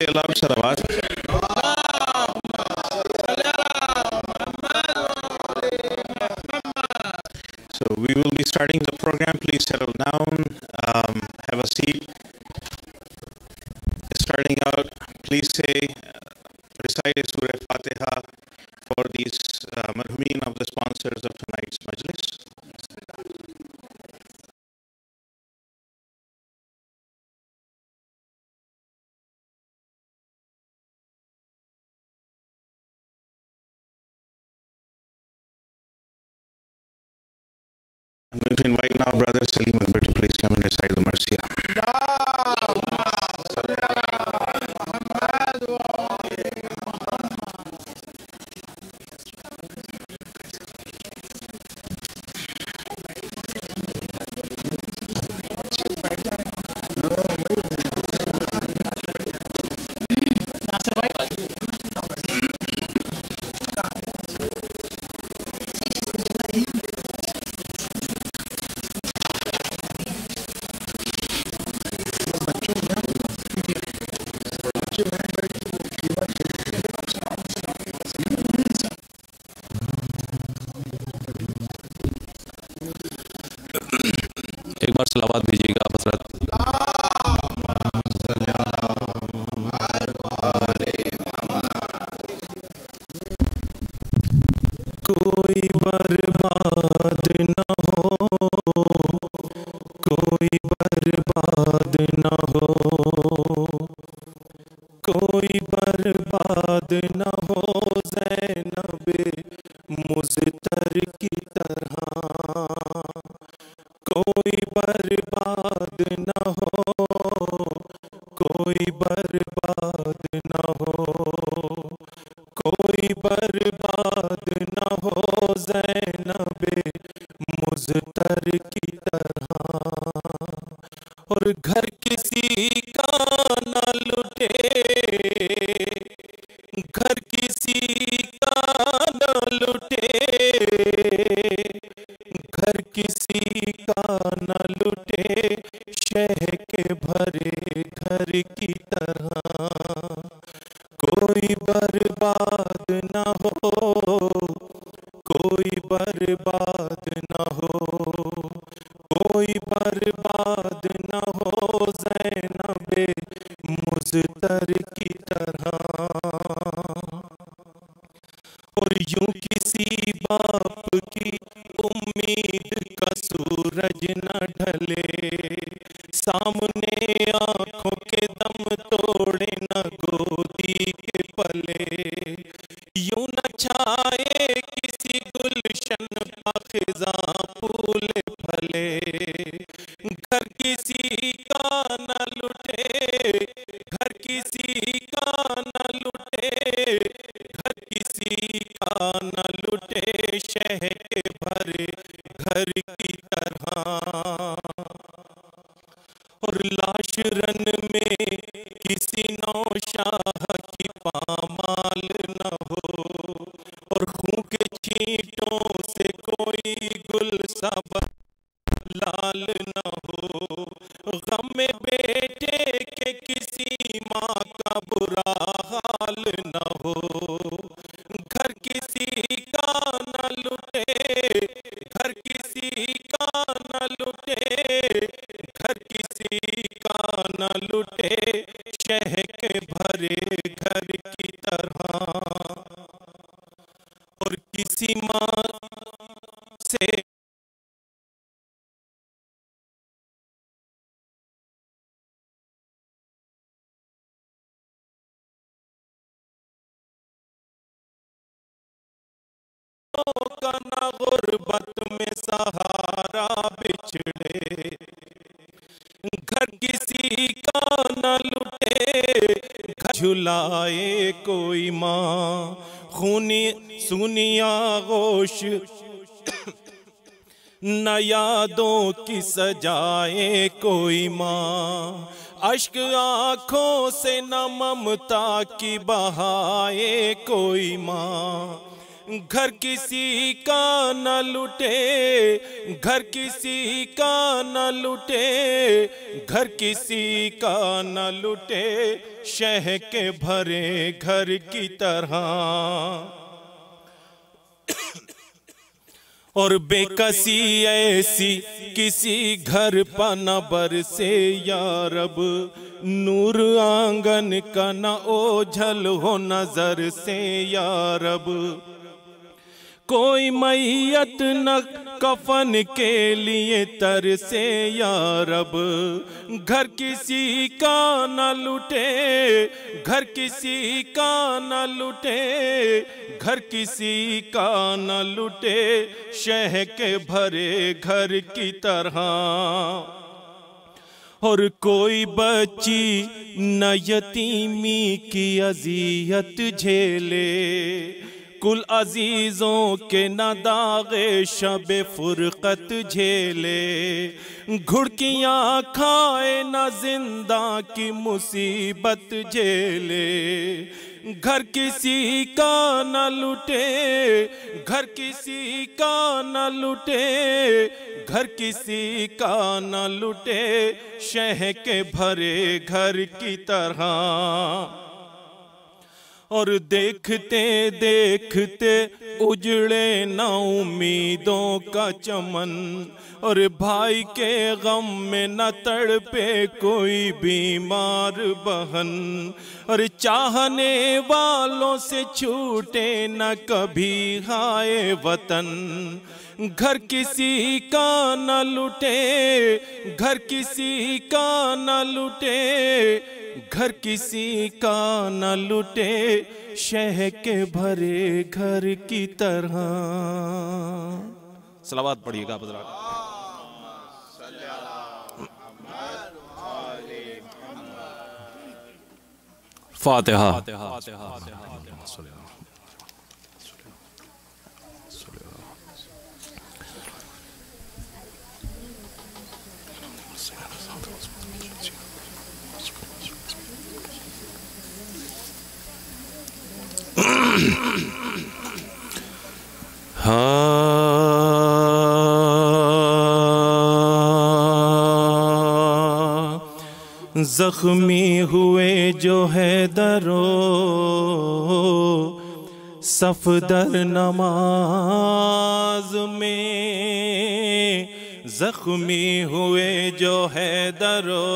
say aloud salawat. So we will be starting the program. Please settle down, have a seat. Starting out, please say, recite Surah Fatiha for these marhumin of the sponsors of tonight's majlis. I'm going to invite now Brother Salim Akbar to please come and recite the Marsiya. एक बार सलावत भेजिएगा हज़रत। कोई बर्बाद न हो, कोई बर्बाद न हो, कोई बर्बाद न हो ज़ैनब मुज़्तर की तरह, कोई बर्बाद न हो, कोई बर्बाद न हो, कोई बर्बाद न हो ज़ैनब मुज़्तर की तरह, और घर किसी का न लुटे, घर किसी का न लुटे, घर किसी का न लुटे, शह के भरे घर की तरह, कोई बर्बाद न हो, कोई बर्बाद न हो, कोई बर्बाद न हो ज़ैनब मुज़्तर की तरह, और यूं किसी बाप की उम्मीद का सूरज न ढले, सामने आंखों के दम तोड़े न गोदी के पले, यूं न छाए किसी गुलशन पाखिज़ा फूल फले, घर किसी का न लुटे, घर किसी का न लुटे, घर किसी का न लुटे, शह के भरे घर की तरह, और लाश रन में किसी नौशाह की पामाल न हो, और खून के छींटों से कोई गुल सब लाल न हो, गम में बेटे के किसी माँ का बुरा हाल न हो, घर किसी का न लुटे, घर किसी का न लुटे, घर किसी का न लुटे, शह के भरे घर की तरह, और किसी माँ से का न गुर्बत में सहारा बिछड़े, घर किसी का न लुटे, घर झुलाए कोई माँ, खूनी सुनी आगोश न यादों की सजाए कोई माँ, अश्क आँखों से न ममता की बहाए कोई माँ, घर किसी का न लुटे, घर किसी का न लुटे, घर किसी का न लुटे, शह के भरे घर की तरह। और बेकसी ऐसी किसी घर पर न बरसे या रब, नूर आंगन का न ओझल हो नजर से या रब। कोई मैयत न कफन के लिए तरसे या रब, घर किसी का न लुटे, घर किसी का न लुटे, घर किसी का न लुटे, शह के भरे घर की तरह। और कोई बच्ची न यतीमी की अजियत झेले, कुल अजीजों के न दागे शबे फुरकत झेले, घुड़कियाँ खाए न जिंदा की मुसीबत झेले। घर किसी का न लुटे, घर किसी का न लुटे, घर किसी का न लुटे, शह के भरे घर की तरह। और देखते देखते उजड़े ना उम्मीदों का चमन, और भाई के गम में न तड़पे कोई बीमार बहन, और चाहने वालों से छूटे न कभी हाय वतन। घर किसी का न लुटे, घर किसी का न लुटे, घर किसी का न लुटे, शह के भरे घर की तरह। सलावत पढ़िएगा हज़रात। फातिहा। जख्मी हुए जो है दरो सफदर नमाज में, जख्मी हुए जो है दरो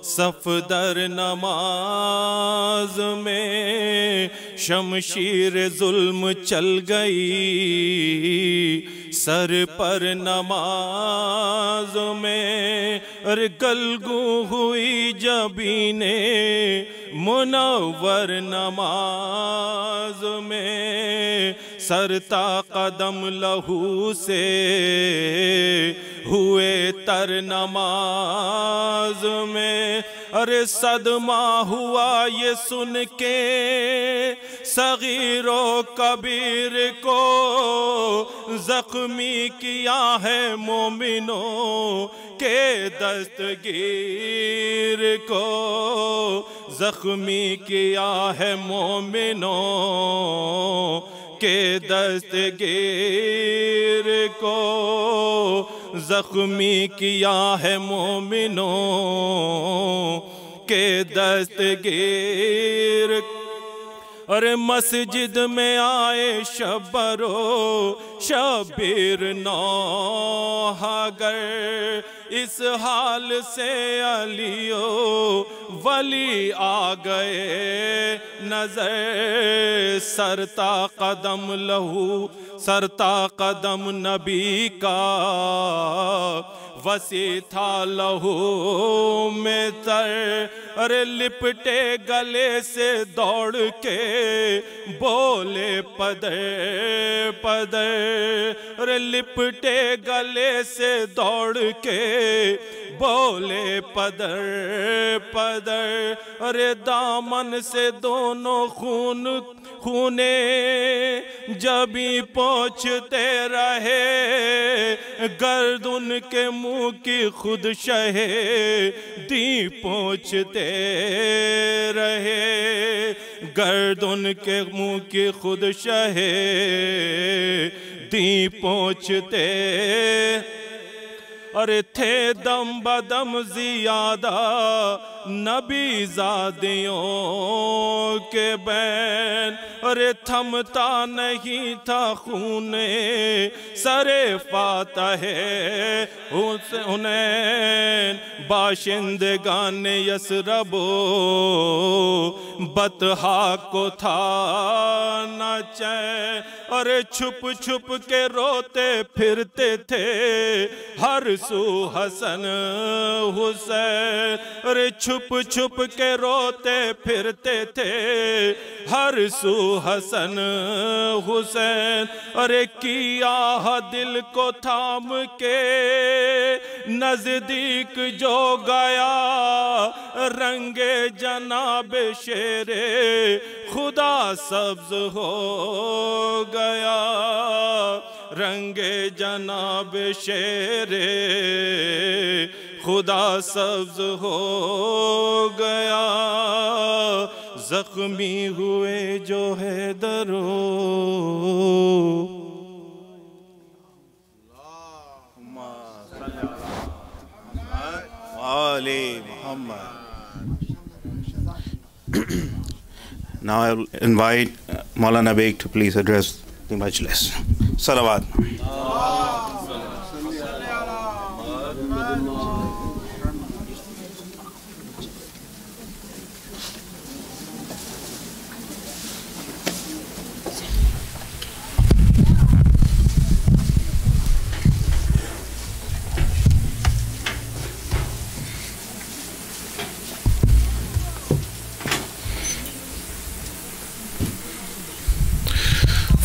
सफदर नमाज में, शमशीर जुल्म चल गई सर पर नमाज में। अरे गलगू हुई जबीने मुनव्वर नमाज में, सरता कदम लहू से हुए तर नमाज में। अरे सदमा हुआ ये सुन के सगीरो कबीर को, जख्मी किया है मोमिनों के दस्तगीर को, जख्मी किया है मोमिनों के दस्तगीर को, जख्मी किया है मोमिनों के दस्तगीर। अरे मस्जिद में आए शबरो शबीर नौहागर, इस हाल से अलियो वली आ गए नजर। सरता कदम लहू सरता कदम नबी का, वसी था लहू में तर। अरे लिपटे गले से दौड़ के बोले पदर पदर। अरे लिपटे गले से दौड़ के बोले पदर पदर। अरे दामन से दोनों खून खूने जबी पहुँचते रहे, गर्दन के मुँह की खुद शहे दी पहुँचते रहे। गर्दन के मुंह की खुद शहे दी पहुँचते। अरे थे दम बदम ज़ियादा नबी ज़ादियों के बैन। अरे थमता नहीं था खूने सरे फातहे हुनैन। बाशिंदगान यसरबो बतहा को था न चैन। अरे छुप छुप के रोते फिरते थे हर सू हसन हुसैन। अरे छुप छुप के रोते फिरते थे हर सू हसन हुसैन। अरे किया दिल को थाम के नजदीक जो गया रंगे जनाब शेरे खुदा सब्ज हो गया। रंगे जनाब शेरे खुदा सब्ज हो गया। जख्मी हुए जो है दरो Now I will invite Maulana Baig to please address the Majlis. Salawat.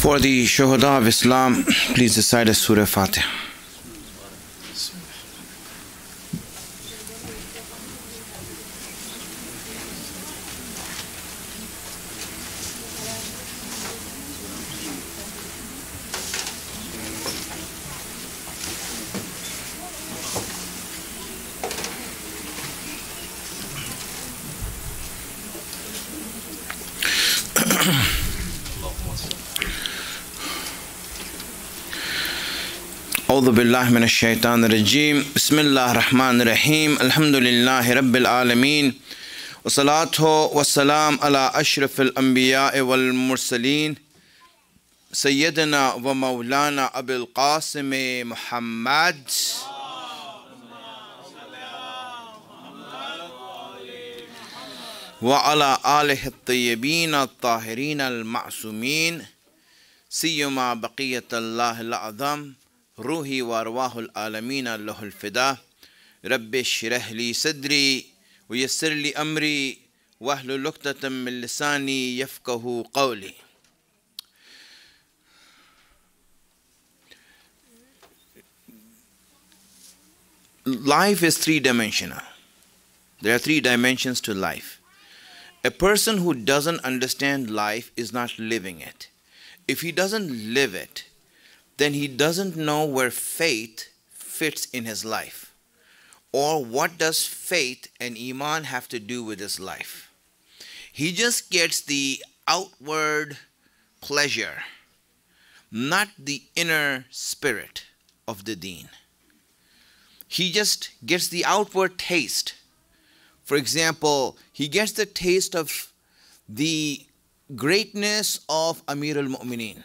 For the Shuhada of Islam, please recite a Surah Fatiha. أعوذ بالله من الشيطان الرجيم بسم الله الرحمن الرحيم الحمد لله رب العالمين والصلاة والسلام على أشرف الأنبياء والمرسلين سيدنا ومولانا أبي القاسم محمد وعلى آله الطيبين الطاهرين المعصومين سيما بقية الله الأعظم روحي وارواح العالمين له الفداء رب اشرح لي صدري ويسر لي امري واحلل عقدة من لساني يفقهوا قولي. Life is three-dimensional. There are three dimensions to life. A person who doesn't understand life is not living it. If he doesn't live it, then he doesn't know where faith fits in his life, or what does faith and Iman have to do with his life. He just gets the outward pleasure, not the inner spirit of the deen. He just gets the outward taste. For example, he gets the taste of the greatness of Amir al-Mu'mineen.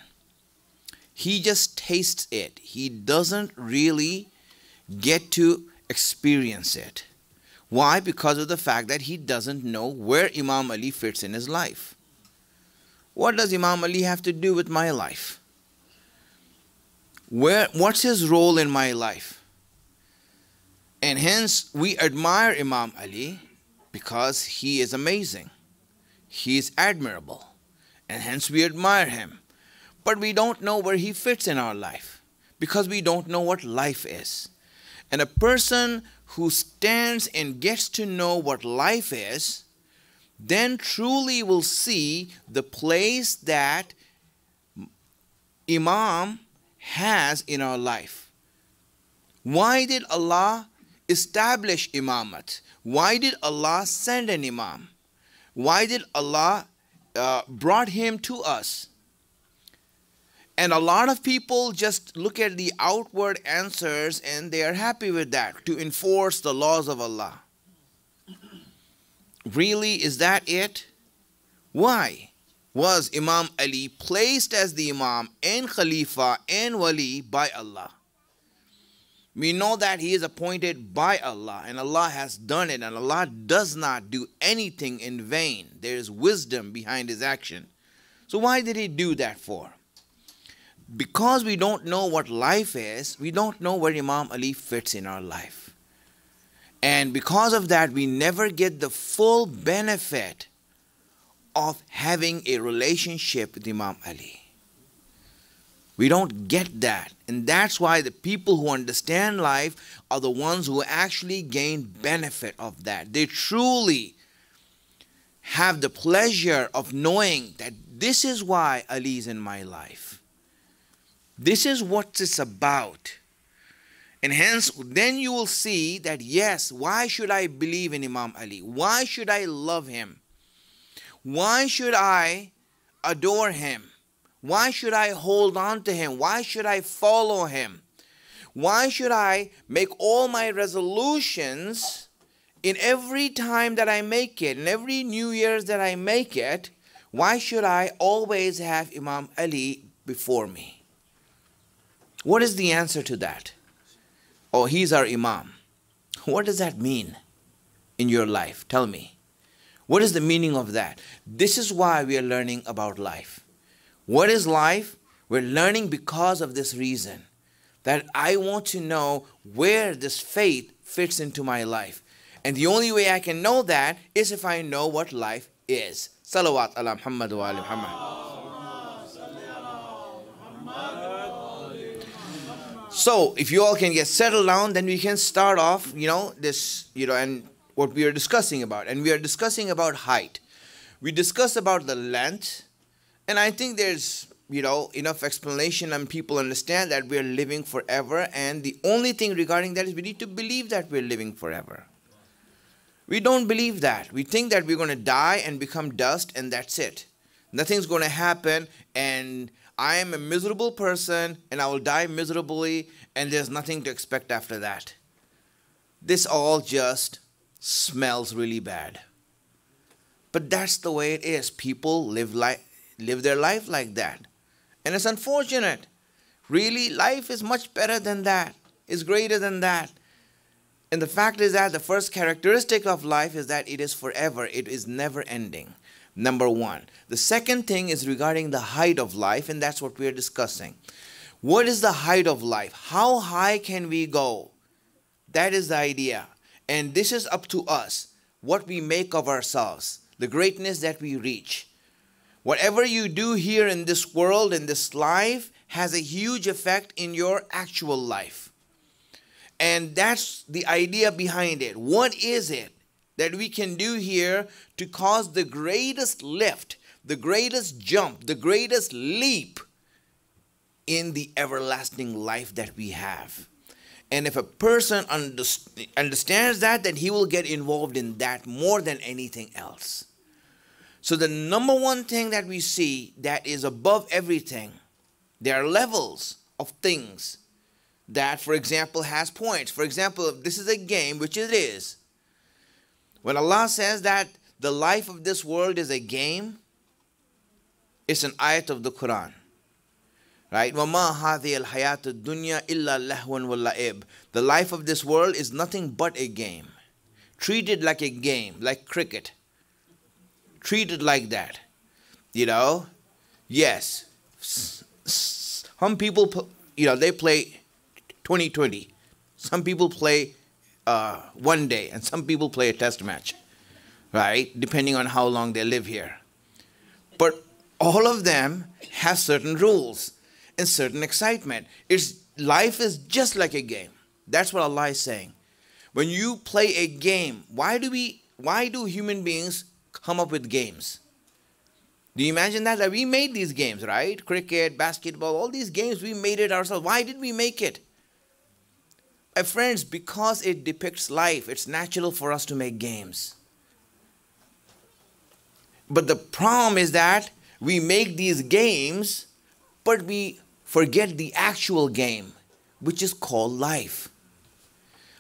He just tastes it. He doesn't really get to experience it. Why? Because of the fact that he doesn't know where Imam Ali fits in his life. What does Imam Ali have to do with my life? What's his role in my life? And hence we admire Imam Ali because he is amazing. He is admirable. And hence we admire him. But we don't know where he fits in our life because we don't know what life is. And a person who stands and gets to know what life is, then truly will see the place that Imam has in our life. Why did Allah establish Imamat? Why did Allah send an Imam? Why did Allah brought him to us. And a lot of people just look at the outward answers and they are happy with that, to enforce the laws of Allah. Really, is that it? Why was Imam Ali placed as the Imam and Khalifa and Wali by Allah? We know that he is appointed by Allah and Allah has done it, and Allah does not do anything in vain. There is wisdom behind his action. So why did he do that for? Because we don't know what life is, we don't know where Imam Ali fits in our life. And because of that, we never get the full benefit of having a relationship with Imam Ali. We don't get that. And that's why the people who understand life are the ones who actually gain benefit of that. They truly have the pleasure of knowing that this is why Ali is in my life. This is what it's about. And hence, then you will see that, yes, why should I believe in Imam Ali? Why should I love him? Why should I adore him? Why should I hold on to him? Why should I follow him? Why should I make all my resolutions in every time that I make it, in every New Year's that I make it? Why should I always have Imam Ali before me? What is the answer to that? Oh, he's our Imam. What does that mean in your life? Tell me. What is the meaning of that? This is why we are learning about life. What is life? We're learning because of this reason, that I want to know where this faith fits into my life. And the only way I can know that is if I know what life is. Salawat ala Muhammad wa ali Muhammad. So, if you all can get settled down, then we can start off, and what we are discussing about. And we are discussing about height. We discussed about the length. And I think there's, enough explanation and people understand that we are living forever. And the only thing regarding that is we need to believe that we're living forever. We don't believe that. We think that we're going to die and become dust and that's it. Nothing's going to happen and I am a miserable person and I will die miserably and there's nothing to expect after that. This all just smells really bad. But that's the way it is. People live their life like that. And it's unfortunate. Really, life is much better than that. It's greater than that. And the fact is that the first characteristic of life is that it is forever. It is never ending. Number one. The second thing is regarding the height of life, and that's what we are discussing. What is the height of life? How high can we go? That is the idea. And this is up to us. What we make of ourselves. The greatness that we reach. Whatever you do here in this world, in this life, has a huge effect in your actual life. And that's the idea behind it. What is it that we can do here to cause the greatest lift, the greatest jump, the greatest leap in the everlasting life that we have? And if a person understands that, then he will get involved in that more than anything else. So the number one thing that we see that is above everything, there are levels of things that, for example, has points. For example, if this is a game, which it is, when Allah says that the life of this world is a game, it's an ayat of the Quran. Right? وَمَا هَذِهِ الْحَيَاةُ الدُّنْيَا إِلَّا لَهْوٌ وَاللَّعِبٌ. The life of this world is nothing but a game. Treat it like a game, like cricket. Treat it like that. Yes. Some people, they play 20-20. Some people play one day, and some people play a test match, right? Depending on how long they live here. But all of them have certain rules and certain excitement. Life is just like a game. That's what Allah is saying. When you play a game, why do human beings come up with games? Do you imagine that? Like we made these games, right? Cricket, basketball, all these games, we made it ourselves. Why did we make it? My friends, because it depicts life, it's natural for us to make games. But the problem is that we make these games, but we forget the actual game, which is called life.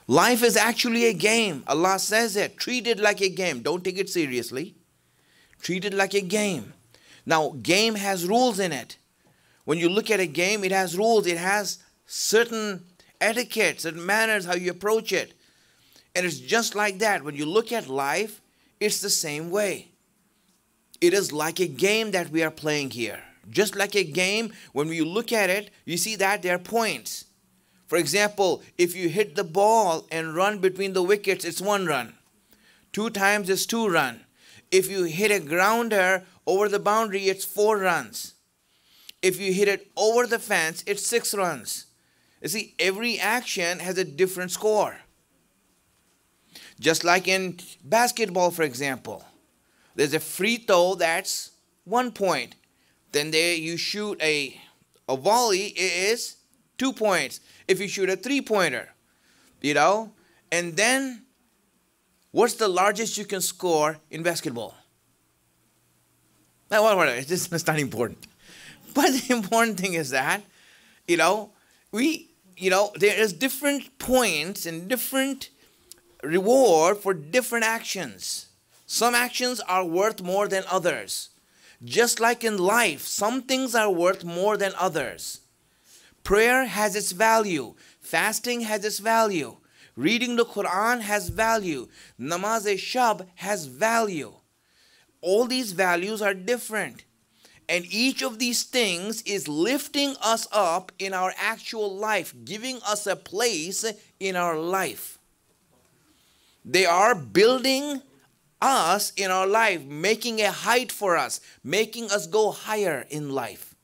Life is actually a game. Allah says it. Treat it like a game. Don't take it seriously. Treat it like a game. Now, game has rules in it. When you look at a game, it has rules. It has certain etiquette, certain manners, how you approach it. And it's just like that. When you look at life, it's the same way. It is like a game that we are playing here. Just like a game, when you look at it, you see that there are points. For example, if you hit the ball and run between the wickets, it's 1 run. 2 times is 2 runs. If you hit a grounder over the boundary, it's 4 runs. If you hit it over the fence, it's 6 runs. You see, every action has a different score. Just like in basketball, for example. There's a free throw that's 1 point. Then you shoot a volley, it is 2 points. If you shoot a 3-pointer, and then what's the largest you can score in basketball? Now, whatever, it's not important. But the important thing is that, there is different points and different reward for different actions. Some actions are worth more than others. Just like in life, some things are worth more than others. Prayer has its value. Fasting has its value. Reading the Quran has value. Namaz-e-shab has value. All these values are different. And each of these things is lifting us up in our actual life, giving us a place in our life. They are building us in our life, making a height for us, making us go higher in life.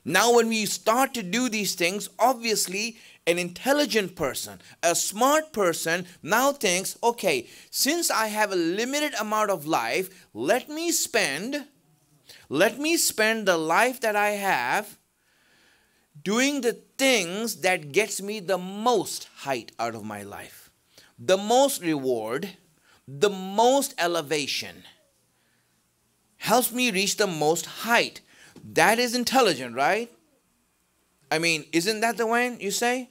Now, when we start to do these things, obviously, an intelligent person, a smart person now thinks, okay, since I have a limited amount of life, let me spend the life that I have doing the things that gets me the most height out of my life, the most reward, the most elevation, helps me reach the most height. That is intelligent, right? I mean, isn't that the way you say?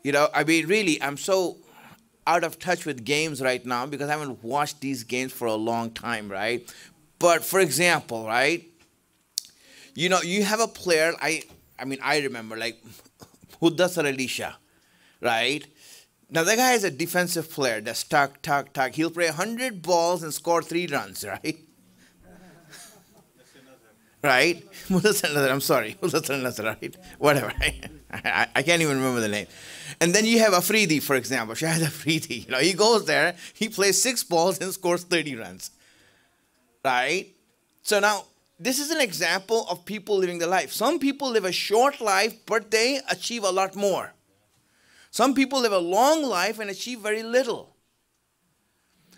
Really, I'm so out of touch with games right now because I haven't watched these games for a long time, right? But for example, right? You have a player, I remember like Huddasar Alisha, right? Now that guy is a defensive player that's tuck. He'll play 100 balls and score 3 runs, right? Right? I'm sorry. Right? Whatever. I can't even remember the name. And then you have Afridi, for example. Shahid Afridi. He goes there, he plays 6 balls and scores 30 runs. Right? So now, this is an example of people living their life. Some people live a short life, but they achieve a lot more. Some people live a long life and achieve very little.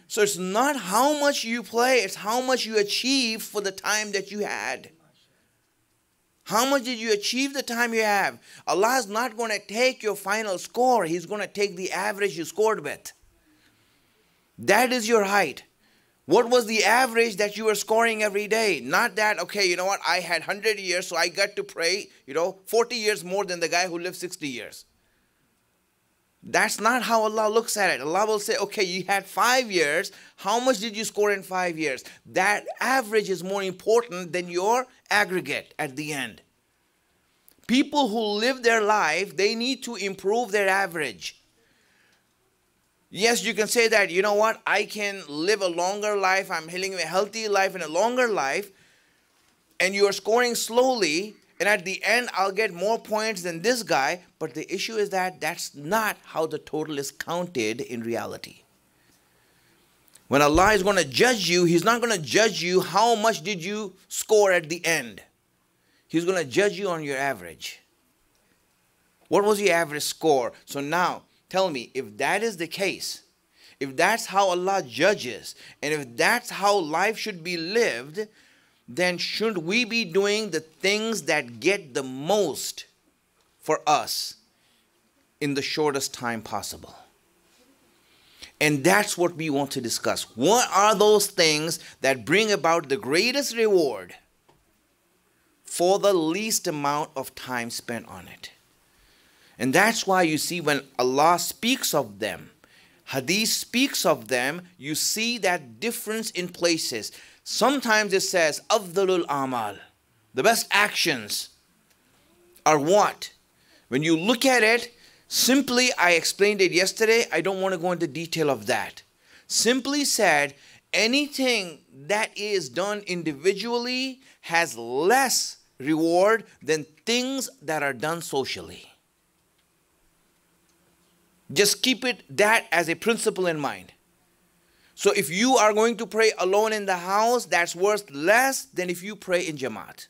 So it's not how much you play, it's how much you achieve for the time that you had. How much did you achieve the time you have? Allah is not going to take your final score. He's going to take the average you scored with. That is your height. What was the average that you were scoring every day? Not that, okay, I had 100 years, so I got to pray, 40 years more than the guy who lived 60 years. That's not how Allah looks at it. Allah will say, okay, you had 5 years. How much did you score in 5 years? That average is more important than your aggregate at the end. People who live their life, they need to improve their average. Yes, you can say that, I can live a longer life. I'm living a healthy life and a longer life. And you are scoring slowly. And at the end, I'll get more points than this guy. But the issue is that that's not how the total is counted in reality. When Allah is going to judge you, He's not going to judge you how much did you score at the end. He's going to judge you on your average. What was your average score? So now, tell me, if that is the case, if that's how Allah judges, and if that's how life should be lived, then shouldn't we be doing the things that get the most for us in the shortest time possible? And that's what we want to discuss. What are those things that bring about the greatest reward for the least amount of time spent on it? And that's why you see when Allah speaks of them, Hadith speaks of them, you see that difference in places. Sometimes it says, Afdalul Amal. The best actions are what? When you look at it, simply, I explained it yesterday, I don't want to go into detail of that. Simply said, anything that is done individually has less reward than things that are done socially. Just keep that as a principle in mind. So if you are going to pray alone in the house, that's worth less than if you pray in Jamaat.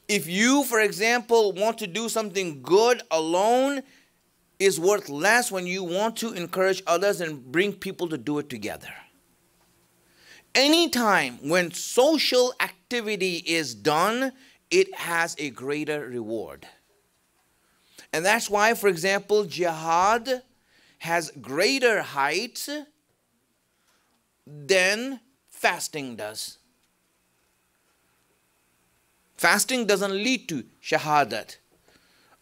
If you, for example, want to do something good alone, is worth less when you want to encourage others and bring people to do it together. Anytime when social activity is done, it has a greater reward. And that's why, for example, jihad has greater height than fasting does. Fasting doesn't lead to shahadat,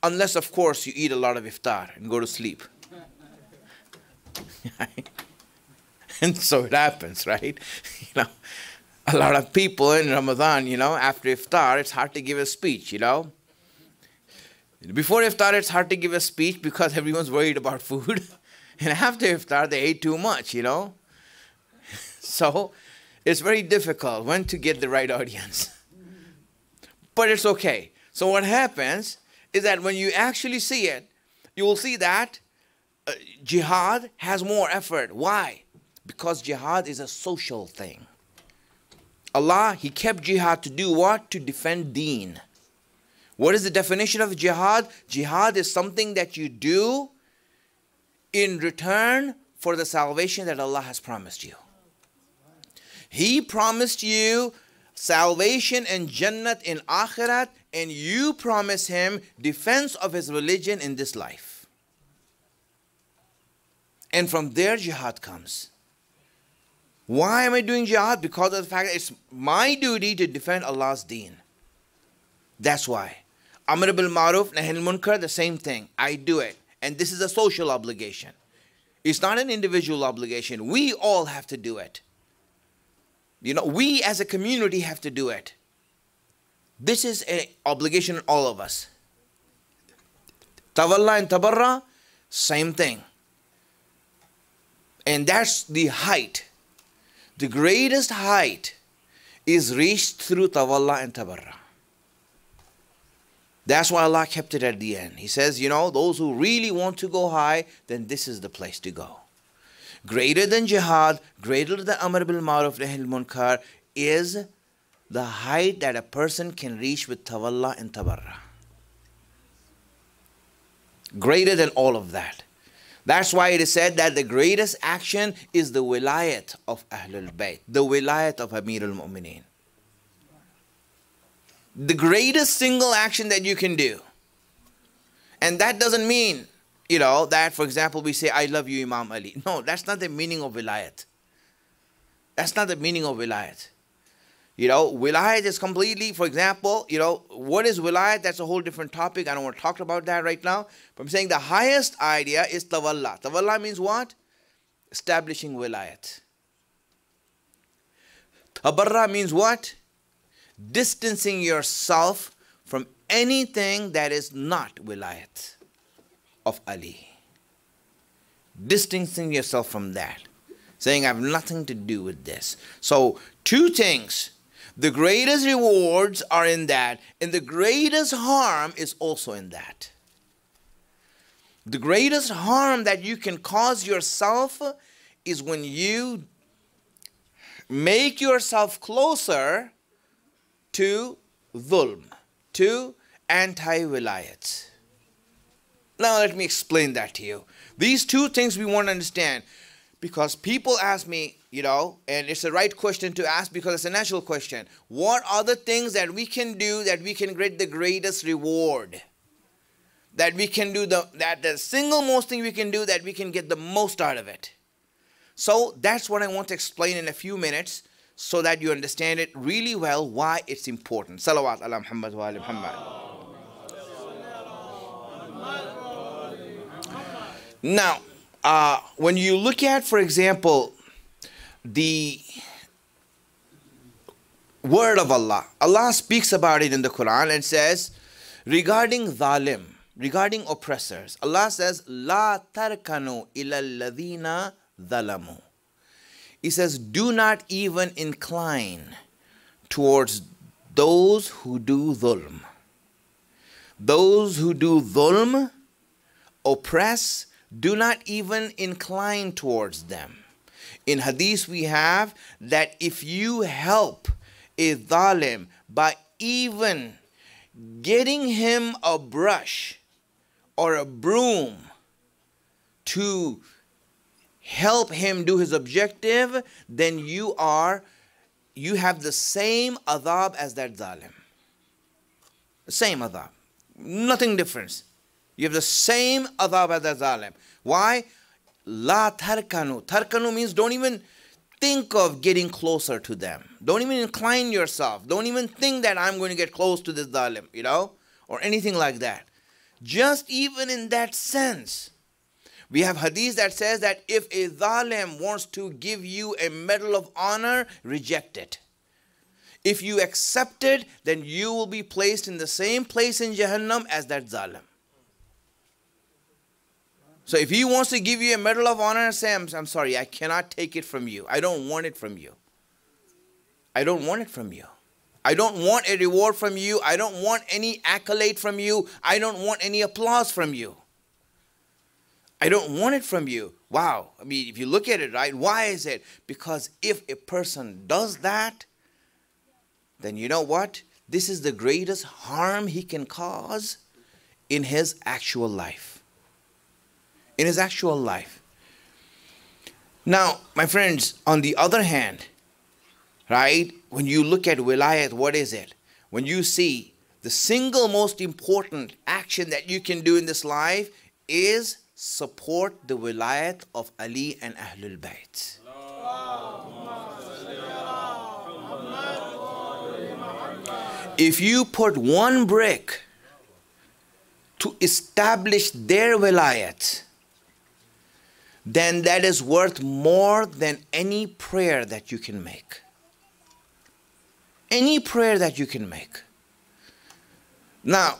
unless, of course, you eat a lot of iftar and go to sleep. And so it happens, right? A lot of people in Ramadan, after iftar, it's hard to give a speech, Before iftar, it's hard to give a speech because everyone's worried about food. And after iftar, they ate too much, So it's very difficult when to get the right audience. But it's okay. So what happens is that when you actually see it, you will see that jihad has more effort. Why? Because jihad is a social thing. Allah, He kept jihad to do what? To defend deen. What is the definition of jihad? Jihad is something that you do in return for the salvation that Allah has promised you. He promised you salvation and Jannat in Akhirat, and you promise Him defense of His religion in this life. And from there jihad comes. Why am I doing jihad? Because of the fact that it's my duty to defend Allah's deen. That's why. Amr bil Ma'ruf, Nahi al Munkar, the same thing. I do it. And this is a social obligation. It's not an individual obligation. We all have to do it. We as a community have to do it. This is an obligation on all of us. Tawalla and tabarra, same thing. And that's the height. The greatest height is reached through tawalla and tabarra. That's why Allah kept it at the end. He says, those who really want to go high, then this is the place to go. Greater than jihad, greater than Amr bil Ma'ruf Nahi al Munkar is the height that a person can reach with tawalla and tabarra. Greater than all of that. That's why it is said that the greatest action is the wilayat of Ahlul Bayt, the wilayat of Amir al-Mu'mineen. The greatest single action that you can do. And that doesn't mean, that, for example, we say, I love you, Imam Ali. No, that's not the meaning of wilayat. That's not the meaning of wilayat. Wilayat is completely, for example, what is wilayat? That's a whole different topic. I don't want to talk about that right now. But I'm saying the highest idea is tawalla. Tawalla means what? Establishing wilayat. Tabarra means what? Distancing yourself from anything that is not wilayat of Ali. Distancing yourself from that. Saying, I have nothing to do with this. So, two things. The greatest rewards are in that, and the greatest harm is also in that. The greatest harm that you can cause yourself is when you make yourself closer to dhulm, to anti-wilayat. Now let me explain that to you. These two things we want to understand. Because people ask me, and it's the right question to ask because it's a natural question. What are the things that we can do that we can get the greatest reward? that we can do the single most thing we can do that we can get the most out of it. So that's what I want to explain in a few minutes so that you understand it really well, why it's important. Salawat ala Muhammad wa ala Muhammad. Now, when you look at, for example, the word of Allah, Allah speaks about it in the Quran and says, regarding zalim, regarding oppressors, Allah says, La tarkanu ila alladhina zalamu. He says, do not even incline towards those who do dhulm. Those who do dhulm, oppress, do not even incline towards them. In hadith we have that if you help a zalim by even getting him a brush or a broom to help him do his objective, then you have the same adhab as that zalim. The same adhab. Nothing different. You have the same adhab as that zalim. Why? La tarkanu. Tarkanu means don't even think of getting closer to them. Don't even incline yourself. Don't even think that I'm going to get close to this zalim, or anything like that. Just even in that sense. We have hadith that says that if a zalim wants to give you a medal of honor, reject it. If you accept it, then you will be placed in the same place in Jahannam as that zalim. So if he wants to give you a medal of honor, say, I'm sorry, I cannot take it from you. I don't want it from you. I don't want it from you. I don't want a reward from you. I don't want any accolade from you. I don't want any applause from you. I don't want it from you. Wow. I mean, if you look at it, right, why is it? Because if a person does that, then you know what? This is the greatest harm he can cause in his actual life. In his actual life. Now, my friends, on the other hand, right, when you look at wilayat, what is it? When you see the single most important action that you can do in this life is support the wilayat of Ali and Ahlul Bayt. If you put one brick to establish their wilayat, then that is worth more than any prayer that you can make. Any prayer that you can make. Now,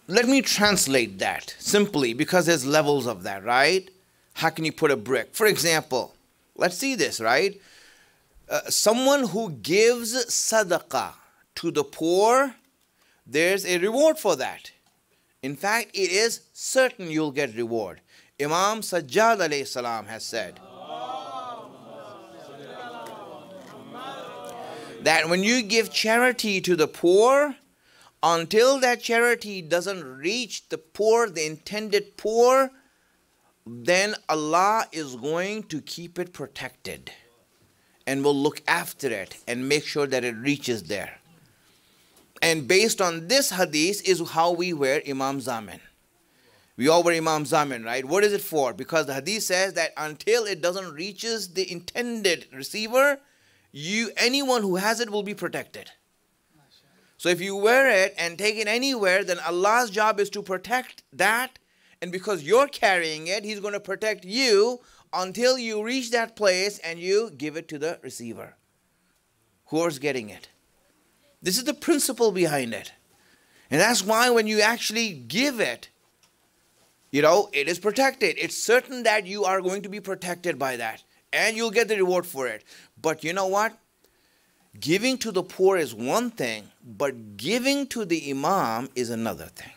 let me translate that simply because there's levels of that, right? How can you put a brick? For example, let's see this, right? Someone who gives sadaqah to the poor, there's a reward for that. In fact, it is certain you'll get reward. Imam Sajjad alayhi salam has said that when you give charity to the poor, until that charity doesn't reach the poor, the intended poor, then Allah is going to keep it protected and will look after it and make sure that it reaches there. And based on this hadith is how we wear Imam Zamin. We all wear Imam Zamin, right? What is it for? Because the hadith says that until it doesn't reaches the intended receiver, anyone who has it will be protected. So if you wear it and take it anywhere, then Allah's job is to protect that. And because you're carrying it, He's going to protect you until you reach that place and you give it to the receiver. Who's getting it? This is the principle behind it. And that's why when you actually give it, it is protected. It's certain that you are going to be protected by that. And you'll get the reward for it. But you know what? Giving to the poor is one thing, but giving to the Imam is another thing.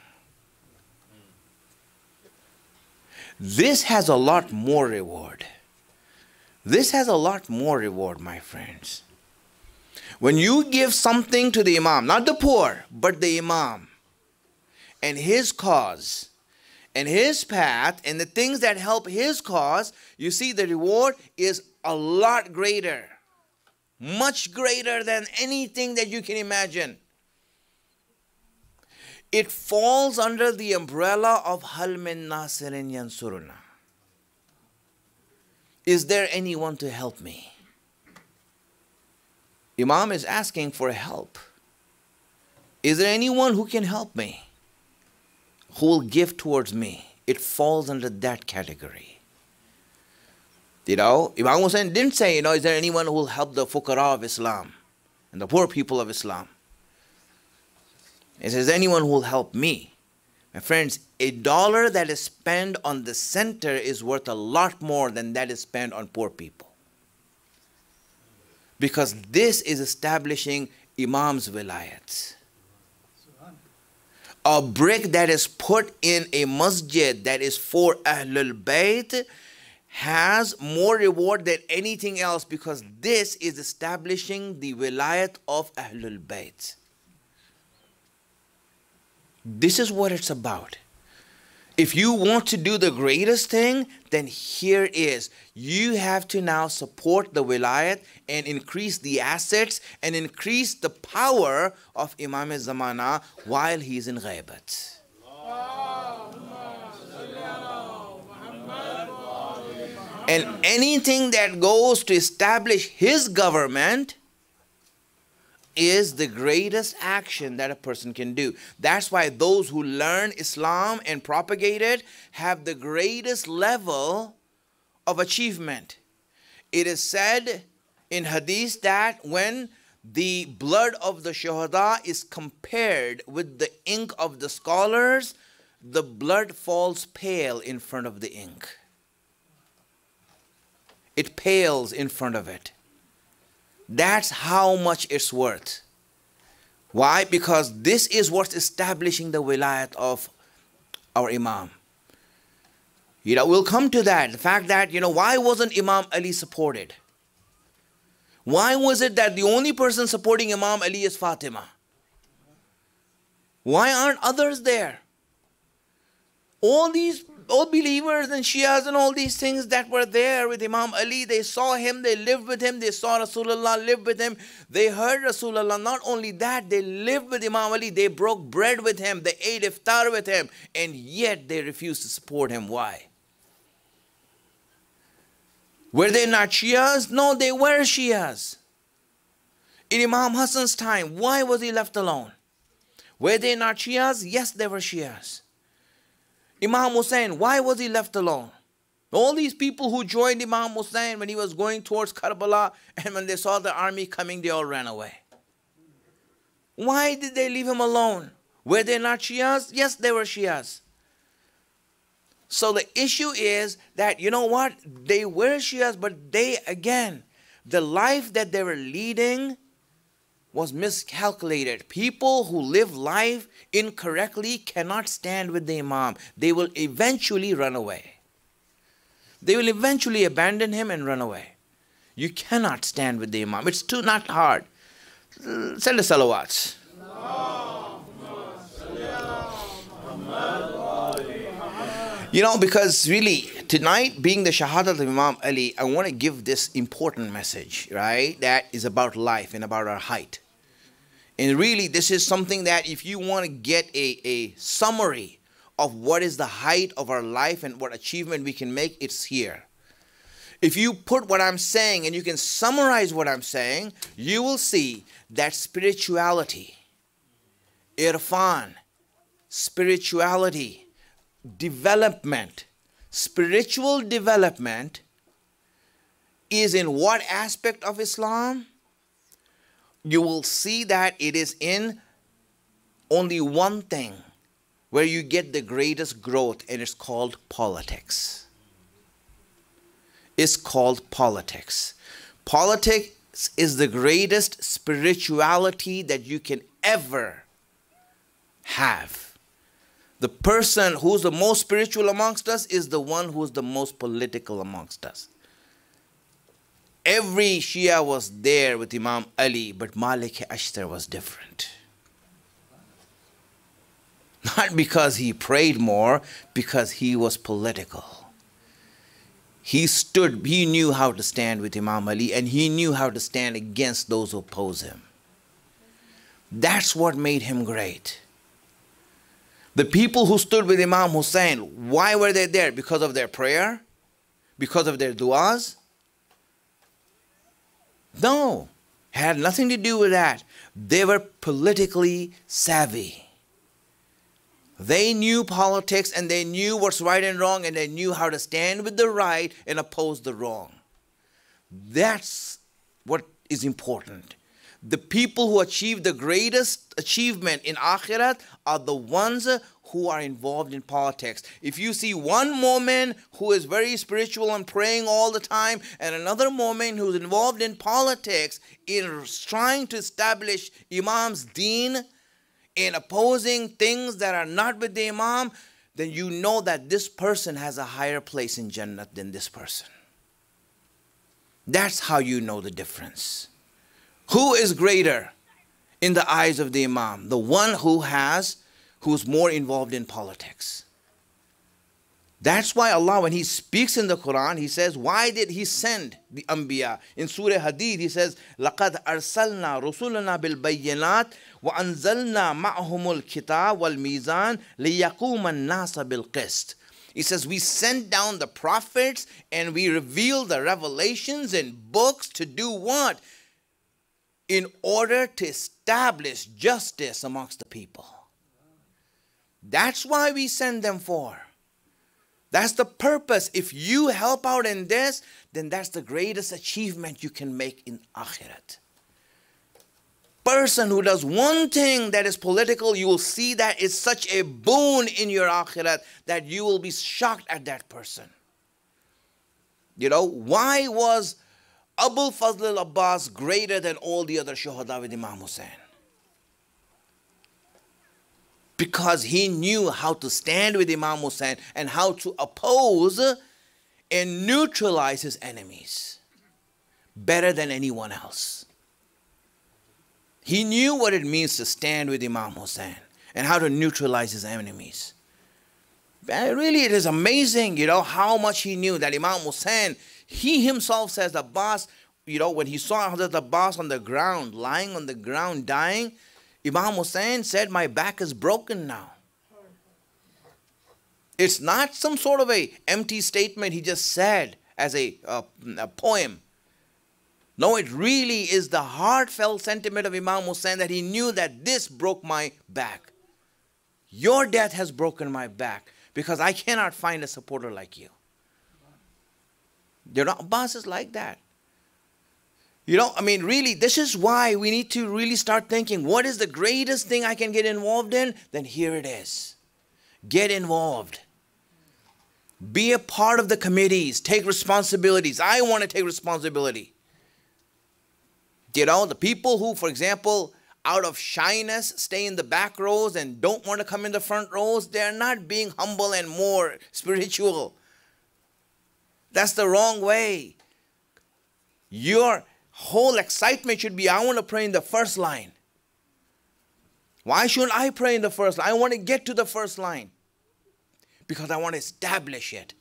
This has a lot more reward. This has a lot more reward, my friends. When you give something to the Imam, not the poor, but the Imam, and his cause, and his path, and the things that help his cause, you see the reward is a lot greater. Much greater than anything that you can imagine. It falls under the umbrella of Hal min nasirin yansuruna. Is there anyone to help me? Imam is asking for help. Is there anyone who can help me? Who will give towards me? It falls under that category. Imam Hussain didn't say, is there anyone who will help the fuqara of Islam and the poor people of Islam? He says, anyone who will help me. My friends, $1 that is spent on the center is worth a lot more than that is spent on poor people. Because this is establishing Imam's wilayat. A brick that is put in a masjid that is for Ahlul Bayt has more reward than anything else, because this is establishing the wilayat of Ahlul Bayt. This is what it's about. If you want to do the greatest thing, then here is. You have to now support the wilayat and increase the assets and increase the power of Imam al-Zamana while he's in ghaibat. And anything that goes to establish his government is the greatest action that a person can do. That's why those who learn Islam and propagate it have the greatest level of achievement. It is said in hadith that when the blood of the shuhada is compared with the ink of the scholars, the blood falls pale in front of the ink. It pales in front of it. That's how much it's worth. Why? Because this is what's establishing the wilayat of our Imam. We'll come to that. The fact that, why wasn't Imam Ali supported? Why was it that the only person supporting Imam Ali is Fatima? Why aren't others there? All believers and Shias and all these things that were there with Imam Ali, they saw him, they lived with him, they saw Rasulullah live with him, they heard Rasulullah. Not only that, they lived with Imam Ali, they broke bread with him, they ate iftar with him, and yet they refused to support him. Why? Were they not Shias? No, they were Shias. In Imam Hassan's time, why was he left alone? Were they not Shias? Yes, they were Shias. Imam Hussain, why was he left alone? All these people who joined Imam Hussain when he was going towards Karbala, and when they saw the army coming, they all ran away. Why did they leave him alone? Were they not Shias? Yes, they were Shias. So the issue is that, they were Shias, but the life that they were leading was miscalculated. People who live life incorrectly cannot stand with the Imam. They will eventually run away. They will eventually abandon him and run away. You cannot stand with the Imam. It's not hard. Send the salawats. Because really, tonight being the Shahadat of Imam Ali, I want to give this important message, right? That is about life and about our height. And really, this is something that if you want to get a summary of what is the height of our life and what achievement we can make, it's here. If you put what I'm saying and you can summarize what I'm saying, you will see that spirituality, irfan, spirituality, development, spiritual development is in what aspect of Islam? You will see that it is in only one thing where you get the greatest growth, and it's called politics. It's called politics. Politics is the greatest spirituality that you can ever have. The person who's the most spiritual amongst us is the one who's the most political amongst us. Every Shia was there with Imam Ali, but Malik Ashtar was different. Not because he prayed more, because he was political. He knew how to stand with Imam Ali, and he knew how to stand against those who oppose him. That's what made him great. The people who stood with Imam Hussein, why were they there? Because of their prayer? Because of their du'as? No, had nothing to do with that. They were politically savvy. They knew politics and they knew what's right and wrong, and they knew how to stand with the right and oppose the wrong. That's what is important. The people who achieve the greatest achievement in Akhirat are the ones who are involved in politics. If you see one Mu'min who is very spiritual and praying all the time, and another Mu'min who's involved in politics, in trying to establish Imam's deen, in opposing things that are not with the Imam, then you know that this person has a higher place in Jannah than this person. That's how you know the difference. Who is greater in the eyes of the Imam? The one who's more involved in politics. That's why Allah, when He speaks in the Quran, He says, why did He send the Anbiya? In Surah Hadid, He says, لَقَدْ أَرْسَلْنَا رُسُلَنَا بِالْبَيِّنَاتِ وَأَنزَلْنَا مَعْهُمُ الْكِتَابَ وَالْمِيزَانَ لِيَقُومَ النَّاسَ بِالْقِسْطِ. He says, we sent down the prophets and we revealed the revelations and books to do what? In order to establish justice amongst the people. That's why we send them for. That's the purpose. If you help out in this, then that's the greatest achievement you can make in Akhirat. Person who does one thing that is political, you will see that it's such a boon in your Akhirat that you will be shocked at that person. You know, why was Abul Fazl al-Abbas greater than all the other Shuhada with Imam Hussein? Because he knew how to stand with Imam Hussein and how to oppose and neutralize his enemies better than anyone else. He knew what it means to stand with Imam Hussein and how to neutralize his enemies. And really, it is amazing, you know, how much he knew that Imam Hussein, he himself says, Abbas, you know, when he saw Hazrat Abbas on the ground, lying on the ground, dying, Imam Hussein said, my back is broken now. It's not some sort of a empty statement he just said as a poem. No, it really is the heartfelt sentiment of Imam Hussein that he knew that this broke my back. Your death has broken my back because I cannot find a supporter like you. You know, Abbas is like that. You know, I mean, really, this is why we need to really start thinking, what is the greatest thing I can get involved in? Then here it is. Get involved. Be a part of the committees. Take responsibilities. I want to take responsibility. You know, the people who, for example, out of shyness, stay in the back rows and don't want to come in the front rows, they're not being humble and more spiritual. That's the wrong way. Your whole excitement should be, I want to pray in the first line. Why shouldn't I pray in the first line? I want to get to the first line because I want to establish it.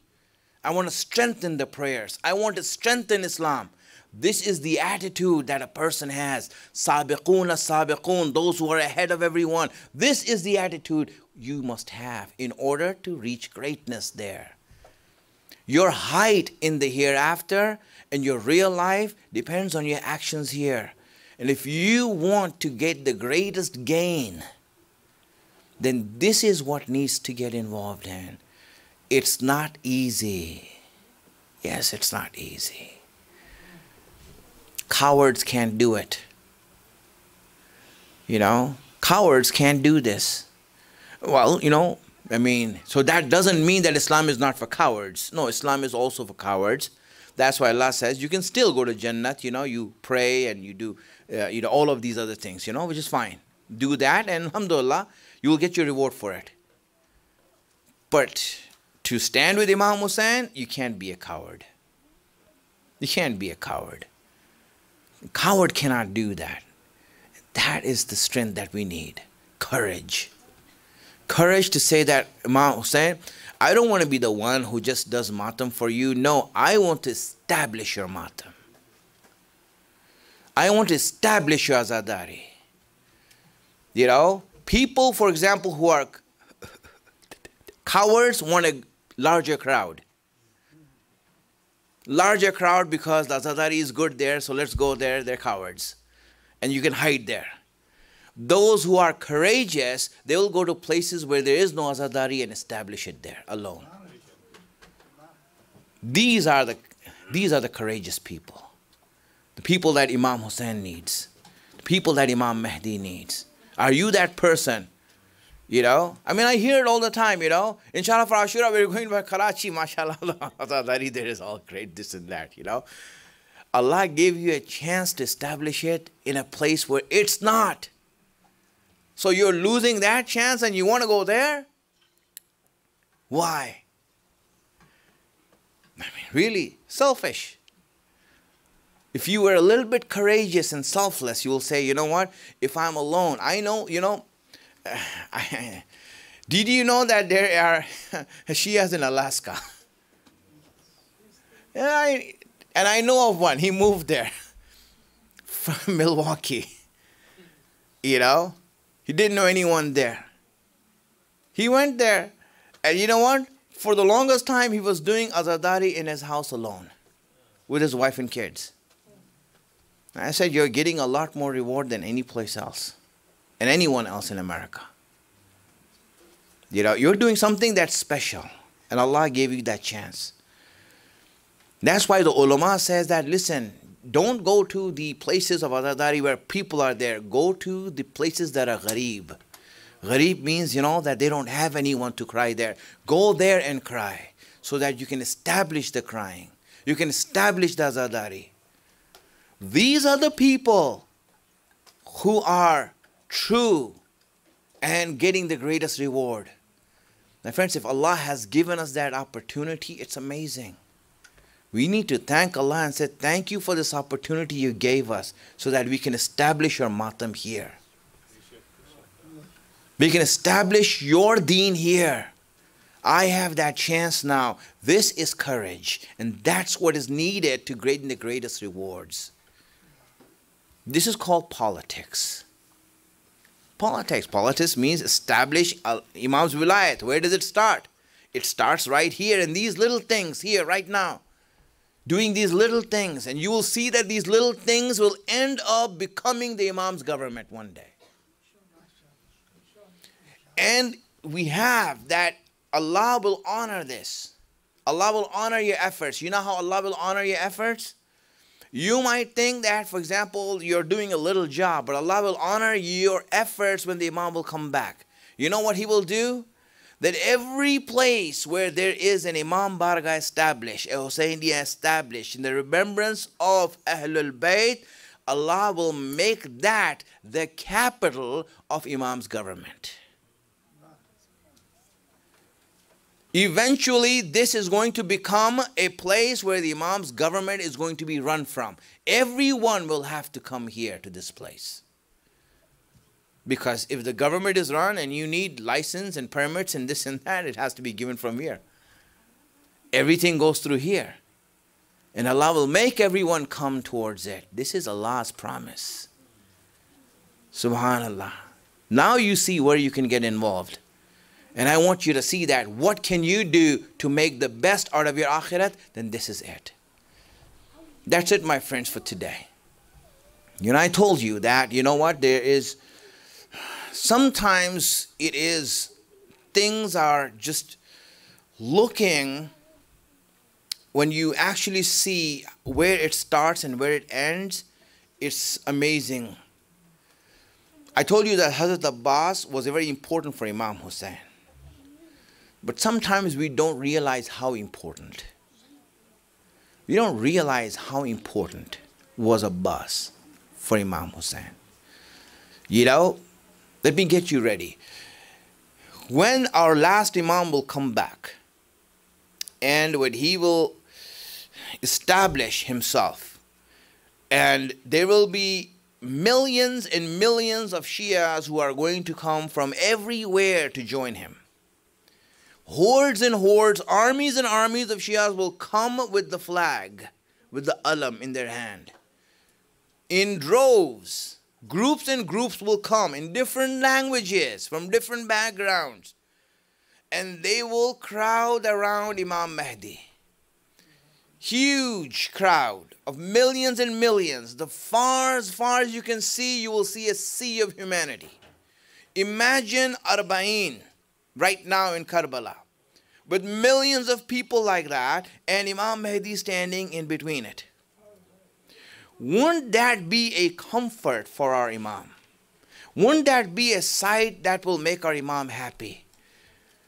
I want to strengthen the prayers. I want to strengthen Islam. This is the attitude that a person has. Sabiqun as-sabiqun, those who are ahead of everyone. This is the attitude you must have in order to reach greatness there. Your height in the hereafter and your real life depends on your actions here. And if you want to get the greatest gain, then this is what needs to get involved in. It's not easy. Yes, it's not easy. Cowards can't do it. You know, cowards can't do this. Well, you know, I mean, so that doesn't mean that Islam is not for cowards. No, Islam is also for cowards. That's why Allah says you can still go to Jannat, you know, you pray and you do, you know, all of these other things, you know, which is fine. Do that and alhamdulillah, you will get your reward for it. But to stand with Imam Hussein, you can't be a coward. You can't be a coward. A coward cannot do that. That is the strength that we need. Courage. Courage to say that, Imam Hussein, I don't want to be the one who just does matam for you. No, I want to establish your matam. I want to establish your azadari. You know, people, for example, who are Cowards want a larger crowd. Larger crowd because the Azadari is good there, so let's go there, they're cowards. And you can hide there. Those who are courageous, they will go to places where there is no Azadari and establish it there alone. These are the courageous people. The people that Imam Hussein needs. The people that Imam Mahdi needs. Are you that person? You know, I mean, I hear it all the time, you know. Inshallah, for Ashura, we're going to Karachi, mashallah, Azadari, there is all great this and that, you know. Allah gave you a chance to establish it in a place where it's not. So you're losing that chance and you want to go there? Why? I mean, really, selfish. If you were a little bit courageous and selfless, you will say, you know what, if I'm alone, I know, you know, did you know that there are Shias in Alaska? And I know of one. He moved there from Milwaukee. You know, he didn't know anyone there. He went there, and you know what? For the longest time, he was doing Azadari in his house alone with his wife and kids. And I said, you're getting a lot more reward than any place else and anyone else in America. You know, you're doing something that's special, and Allah gave you that chance. That's why the ulama says that, listen, don't go to the places of Azadari where people are there. Go to the places that are gharib. Gharib means, you know, that they don't have anyone to cry there. Go there and cry so that you can establish the crying. You can establish the Azadari. These are the people who are true and getting the greatest reward. My friends, if Allah has given us that opportunity, it's amazing. We need to thank Allah and say, thank you for this opportunity you gave us so that we can establish your matam here. We can establish your deen here. I have that chance now. This is courage, and that's what is needed to gain the greatest rewards. This is called politics. Politics. Politics means establish Imam's wilayat. Where does it start? It starts right here in these little things here right now. Doing these little things. And you will see that these little things will end up becoming the Imam's government one day. And we have that Allah will honor this. Allah will honor your efforts. You know how Allah will honor your efforts? You might think that, for example, you're doing a little job, but Allah will honor your efforts when the Imam will come back. You know what He will do? That every place where there is an Imam Barga established, a Hussainiya established, in the remembrance of Ahlul Bayt, Allah will make that the capital of Imam's government. Eventually, this is going to become a place where the Imam's government is going to be run from. Everyone will have to come here to this place. Because if the government is run and you need license and permits and this and that, it has to be given from here. Everything goes through here. And Allah will make everyone come towards it. This is Allah's promise. Subhanallah. Now you see where you can get involved. And I want you to see that. What can you do to make the best out of your akhirat? Then this is it. That's it, my friends, for today. You know, I told you that, you know what, there is, sometimes it is, things are just looking, when you actually see where it starts and where it ends, it's amazing. I told you that Hazrat Abbas was very important for Imam Hussein. But sometimes we don't realize how important. We don't realize how important was Abbas for Imam Hussein. You know, let me get you ready. When our last Imam will come back, and when he will establish himself, and there will be millions and millions of Shias who are going to come from everywhere to join him. Hordes and hordes, armies and armies of Shias will come with the flag, with the alam in their hand. In droves, groups and groups will come in different languages, from different backgrounds. and they will crowd around Imam Mahdi. Huge crowd of millions and millions. As far as you can see, you will see a sea of humanity. Imagine Arba'in right now in Karbala, with millions of people like that, and Imam Mahdi standing in between it. Wouldn't that be a comfort for our Imam? Wouldn't that be a sight that will make our Imam happy?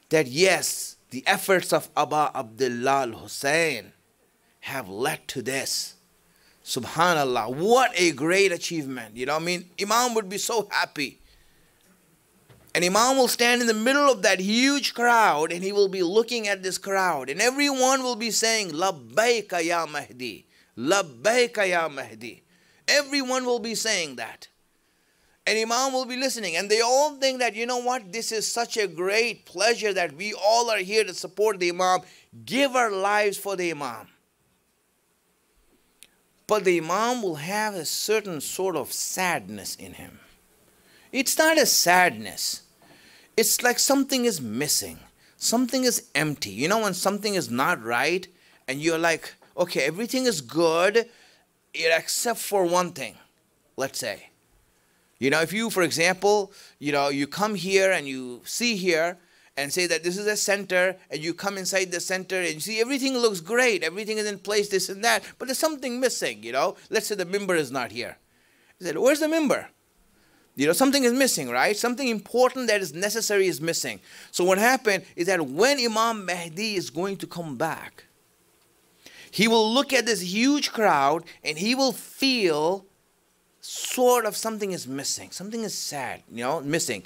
That yes, the efforts of Abba Abdullah al-Hussein have led to this. Subhanallah, what a great achievement. You know, I mean, Imam would be so happy. And Imam will stand in the middle of that huge crowd, and he will be looking at this crowd, and everyone will be saying, Labbaika ya Mahdi, Labbaika ya Mahdi. Everyone will be saying that. And Imam will be listening, and they all think that, you know what, this is such a great pleasure that we all are here to support the Imam, give our lives for the Imam. But the Imam will have a certain sort of sadness in him. It's not a sadness. It's like something is missing. Something is empty. You know when something is not right and you're like, okay, everything is good except for one thing, let's say. You know, if you, for example, you know, you come here and you see here and say that this is a center, and you come inside the center and you see everything looks great, everything is in place, this and that, but there's something missing, you know. Let's say the member is not here. You said, where's the member? You know, something is missing, right? Something important that is necessary is missing. So what happened is that when Imam Mahdi is going to come back, he will look at this huge crowd and he will feel sort of something is missing. Something is sad, you know, missing.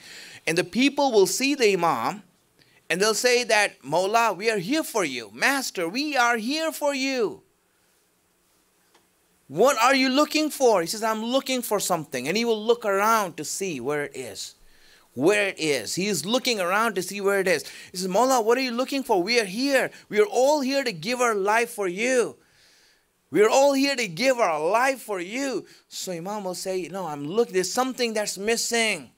And the people will see the Imam and they'll say that, Maula, we are here for you. Master, we are here for you. What are you looking for? He says, I'm looking for something. And he will look around to see where it is. Where it is. He is looking around to see where it is. He says, Maula, what are you looking for? We are here. We are all here to give our life for you. We are all here to give our life for you. So Imam will say, no, I'm looking. There's something that's missing.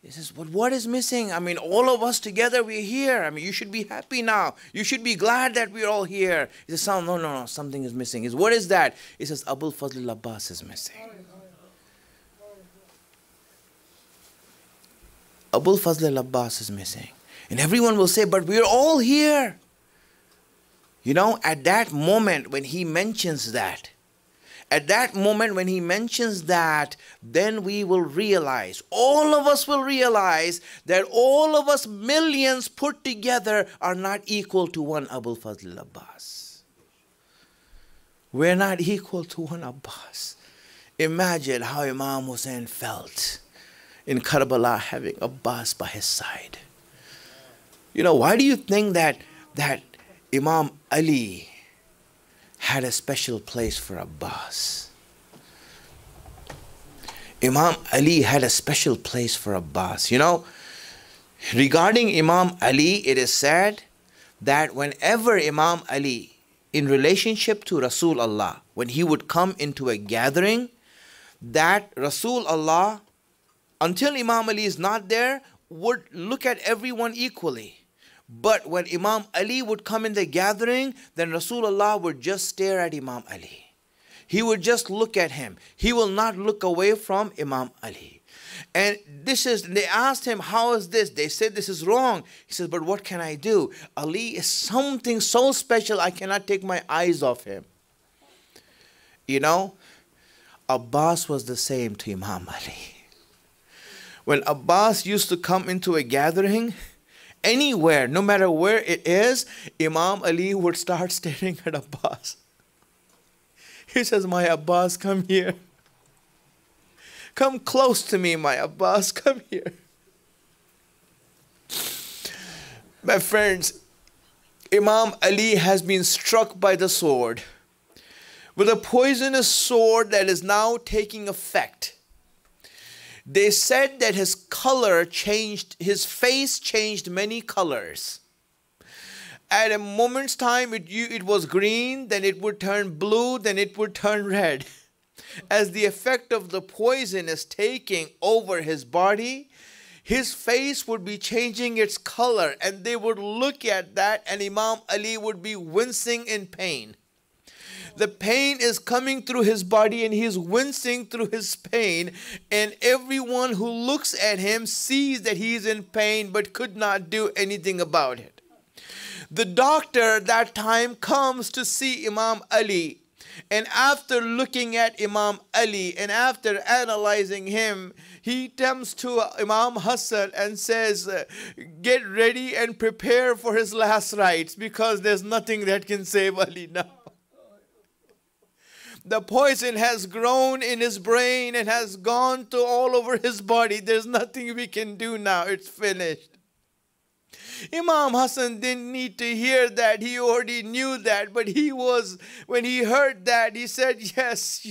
He says, but what is missing? I mean, all of us together, we're here. I mean, you should be happy now. You should be glad that we're all here. He says, no, something is missing. He says, what is that? He says, Abul Fazl Abbas is missing. Abul Fazl Abbas is missing. And everyone will say, but we're all here. You know, at that moment when he mentions that, then we will realize, all of us will realize that all of us millions put together are not equal to one Abul Fazl Abbas. We're not equal to one Abbas. Imagine how Imam Hussein felt in Karbala having Abbas by his side. You know, why do you think that Imam Ali had a special place for Abbas? Imam Ali had a special place for Abbas. You know, regarding Imam Ali, it is said that whenever Imam Ali, in relationship to Rasul Allah, when he would come into a gathering, that Rasul Allah, until Imam Ali is not there, would look at everyone equally. But when Imam Ali would come in the gathering, then Rasulullah would just stare at Imam Ali. He would just look at him. He will not look away from Imam Ali. And they asked him, how is this? They said, this is wrong. He says, but what can I do? Ali is something so special, I cannot take my eyes off him. You know, Abbas was the same to Imam Ali. When Abbas used to come into a gathering, anywhere, no matter where it is, Imam Ali would start staring at Abbas. He says, my Abbas, come here. Come close to me, my Abbas, come here. My friends, Imam Ali has been struck by the sword, with a poisonous sword that is now taking effect. They said that his color changed, his face changed many colors. At a moment's time, it was green, then it would turn blue, then it would turn red. As the effect of the poison is taking over his body, his face would be changing its color, and they would look at that, and Imam Ali would be wincing in pain. The pain is coming through his body, and he's wincing through his pain, and everyone who looks at him sees that he's in pain but could not do anything about it. The doctor that time comes to see Imam Ali, and after looking at Imam Ali and after analyzing him, he comes to Imam Hassan and says, get ready and prepare for his last rites, because there's nothing that can save Ali now. The poison has grown in his brain and has gone to all over his body. There's nothing we can do now. It's finished. Imam Hassan didn't need to hear that. He already knew that. But when he heard that, he said, yes.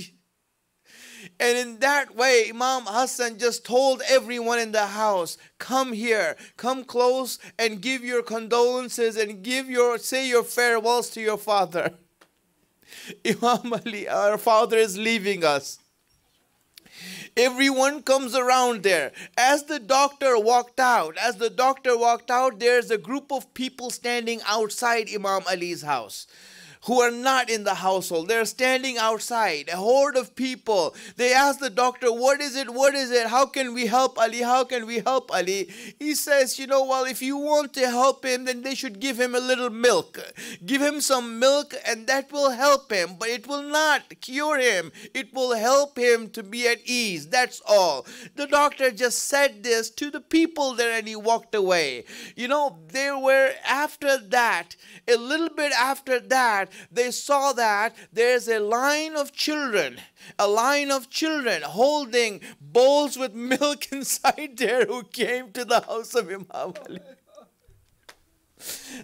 And in that way, Imam Hassan just told everyone in the house, come here, come close and give your condolences and say your farewells to your father. Imam Ali, our father is leaving us. Everyone comes around there. As the doctor walked out, there's a group of people standing outside Imam Ali's house who are not in the household. They're standing outside, a horde of people. They ask the doctor, what is it? What is it? How can we help Ali? How can we help Ali? He says, well, if you want to help him, then they should give him a little milk. Give him some milk, and that will help him. But it will not cure him. It will help him to be at ease. That's all. The doctor just said this to the people there, and he walked away. There were after that, a little bit after that, they saw that there's a line of children holding bowls with milk inside there, who came to the house of Imam Ali.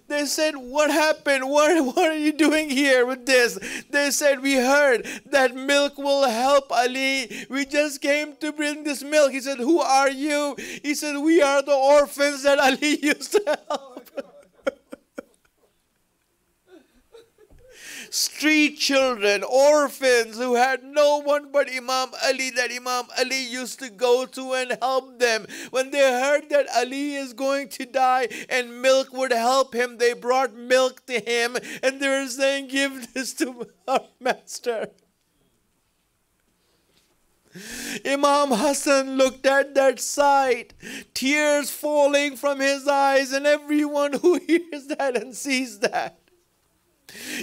They said, what happened? What are you doing here with this? They said, we heard that milk will help Ali. We just came to bring this milk. He said, who are you? He said, we are the orphans that Ali used to help. Street children, orphans who had no one but Imam Ali, that Imam Ali used to go to and help them. When they heard that Ali is going to die and milk would help him, they brought milk to him, and they were saying, give this to our master. Imam Hassan looked at that sight, tears falling from his eyes, and everyone who hears that and sees that.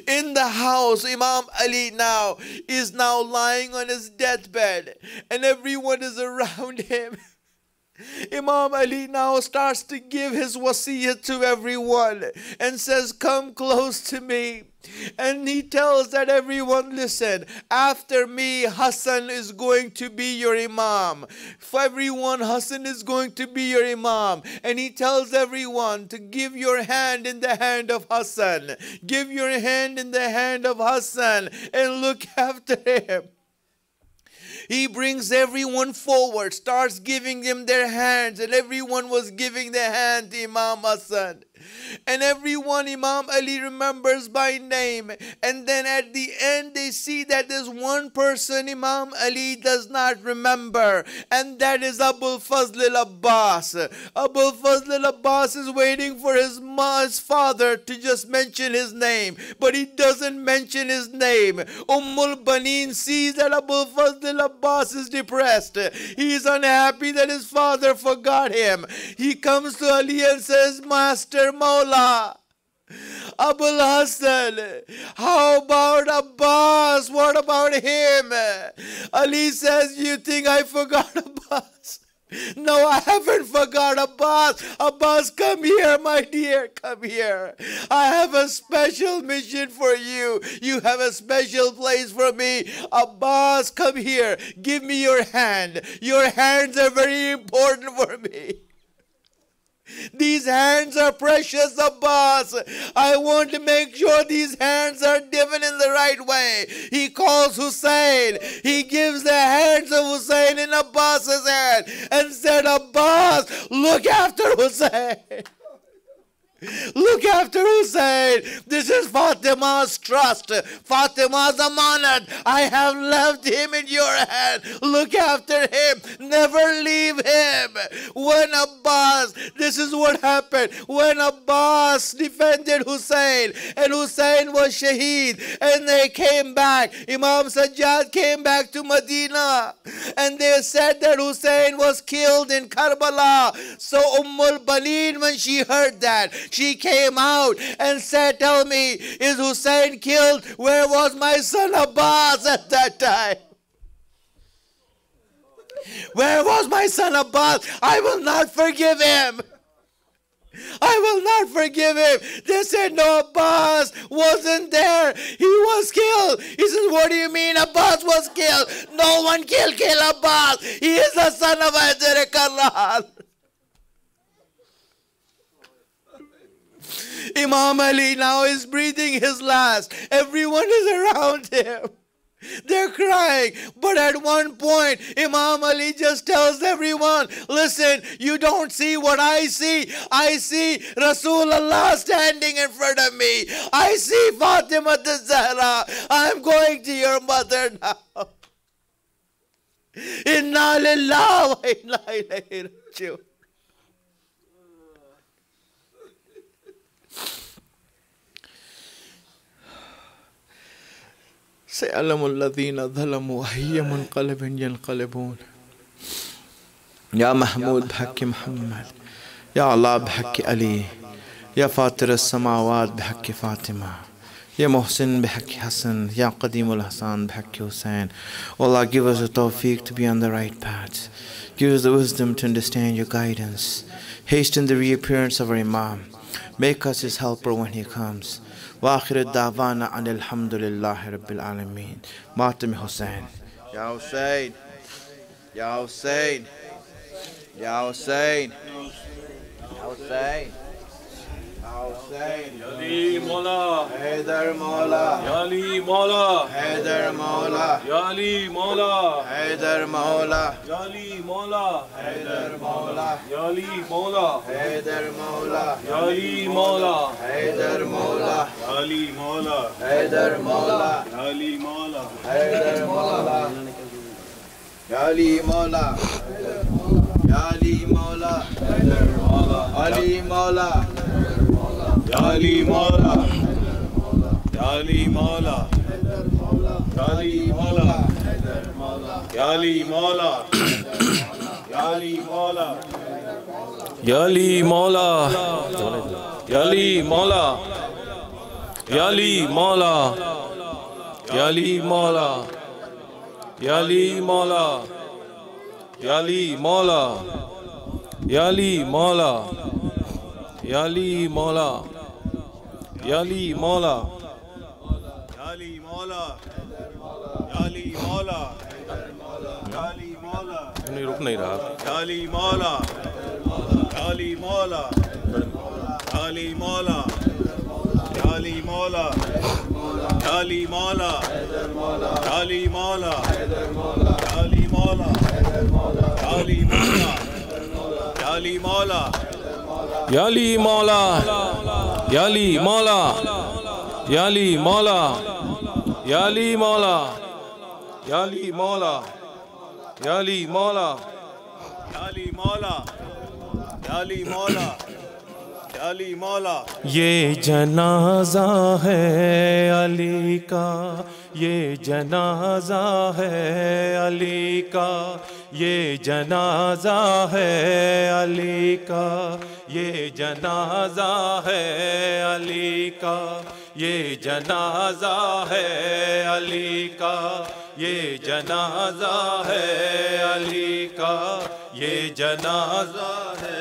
In the house, Imam Ali is now lying on his deathbed, and everyone is around him. Imam Ali now starts to give his wasiyah to everyone and says, come close to me. And he tells that everyone, listen, after me, Hassan is going to be your Imam. For everyone, Hassan is going to be your Imam. And he tells everyone to give your hand in the hand of Hassan. Give your hand in the hand of Hassan and look after him. He brings everyone forward, starts giving them their hands, and everyone was giving their hand to Imam Hassan. And everyone Imam Ali remembers by name. And then at the end they see that there's one person Imam Ali does not remember, and that is Abul Fazl al-Abbas. Abul Fazl al-Abbas is waiting for his father to just mention his name, but he doesn't mention his name. Ummul Baneen sees that Abul Fazl al-Abbas is depressed. He is unhappy that his father forgot him. He comes to Ali and says, Master Maula, Abul Hassan, how about Abbas? What about him? Ali says, you think I forgot Abbas? No, I haven't forgot Abbas. Abbas, come here, my dear, come here. I have a special mission for you. You have a special place for me. Abbas, come here. Give me your hand. Your hands are very important for me. These hands are precious, Abbas. I want to make sure these hands are given in the right way. He calls Hussein. He gives the hands of Hussein in Abbas's hand and said, Abbas, look after Hussein. Look after Hussein. This is Fatima's trust, Fatima's amanat. I have left him in your hand. Look after him. Never leave him. When Abbas, this is what happened. When Abbas defended Hussein and Hussein was shaheed and they came back, Imam Sajjad came back to Medina and they said that Hussein was killed in Karbala. So Ummul Baneen, when she heard that, she came out and said, tell me, is Hussein killed? Where was my son Abbas at that time? Where was my son Abbas? I will not forgive him. I will not forgive him. They said, no, Abbas wasn't there. He was killed. He says, what do you mean Abbas was killed? No one killed Abbas. He is the son of Haidar Karral. Imam Ali now is breathing his last. Everyone is around him. They're crying. But at one point, Imam Ali just tells everyone, listen, you don't see what I see. I see Rasulullah standing in front of me. I see Fatima Zahra. I'm going to your mother now. Inna lillahi wa inna ilayhi raji'un. سيعلم الذين ظلموا أي منقلب ينقلبون. يا محمود بحق محمد، يا الله بحق علي، يا فاطر السماوات بحق فاطمة، يا محسن بحق حسن، يا قديم الحسن بحق Hussein. Allah, give us the tawfiq to be on the right path. Give us the wisdom to understand your guidance. Hasten the reappearance of our Imam. Make us his helper when he comes. وآخر الدعوانا أن الحمد لله رب العالمين. ماتم حسين. يا حسين يا حسين يا حسين يا حسين يا علي مولا حيدر مولا يا علي مولا حيدر مولا يا علي مولا حيدر مولا يا علي مولا حيدر مولا يا علي مولا حيدر مولا يا علي مولا حيدر مولا يا علي مولا حيدر مولا يا علي مولا حيدر مولا يا علي مولا يا علي مولا علي مولا يا علي مولا يا علي مولا يا علي مولا يا علي مولا يا علي مولا يا علي مولا يا علي مولا يا علي مولا يا علي مولا يا علي مولا يا علي مولا يا علي مولا يا علي مولا يا علي مولا يا علي مولا يا علي مولا يا علي مولا नहीं रुक नहीं रहा يا علي مولا يا علي مولا يا علي مولا يا علي مولا يا علي مولا يا علي مولا يا علي مولا يا علي مولا يا علي مولا يا علي مولا يا علي مولا يا علي مولا يا علي مولا يا علي مولا يا علي مولا يا علي مولا يا علي مولا يا علي مولا ये जनाजा है अली का ये जनाजा है अली का ये जनाजा है अली का ये जनाजा है अली का ये जनाजा है अली का ये जनाजा है अली का ये जनाजा है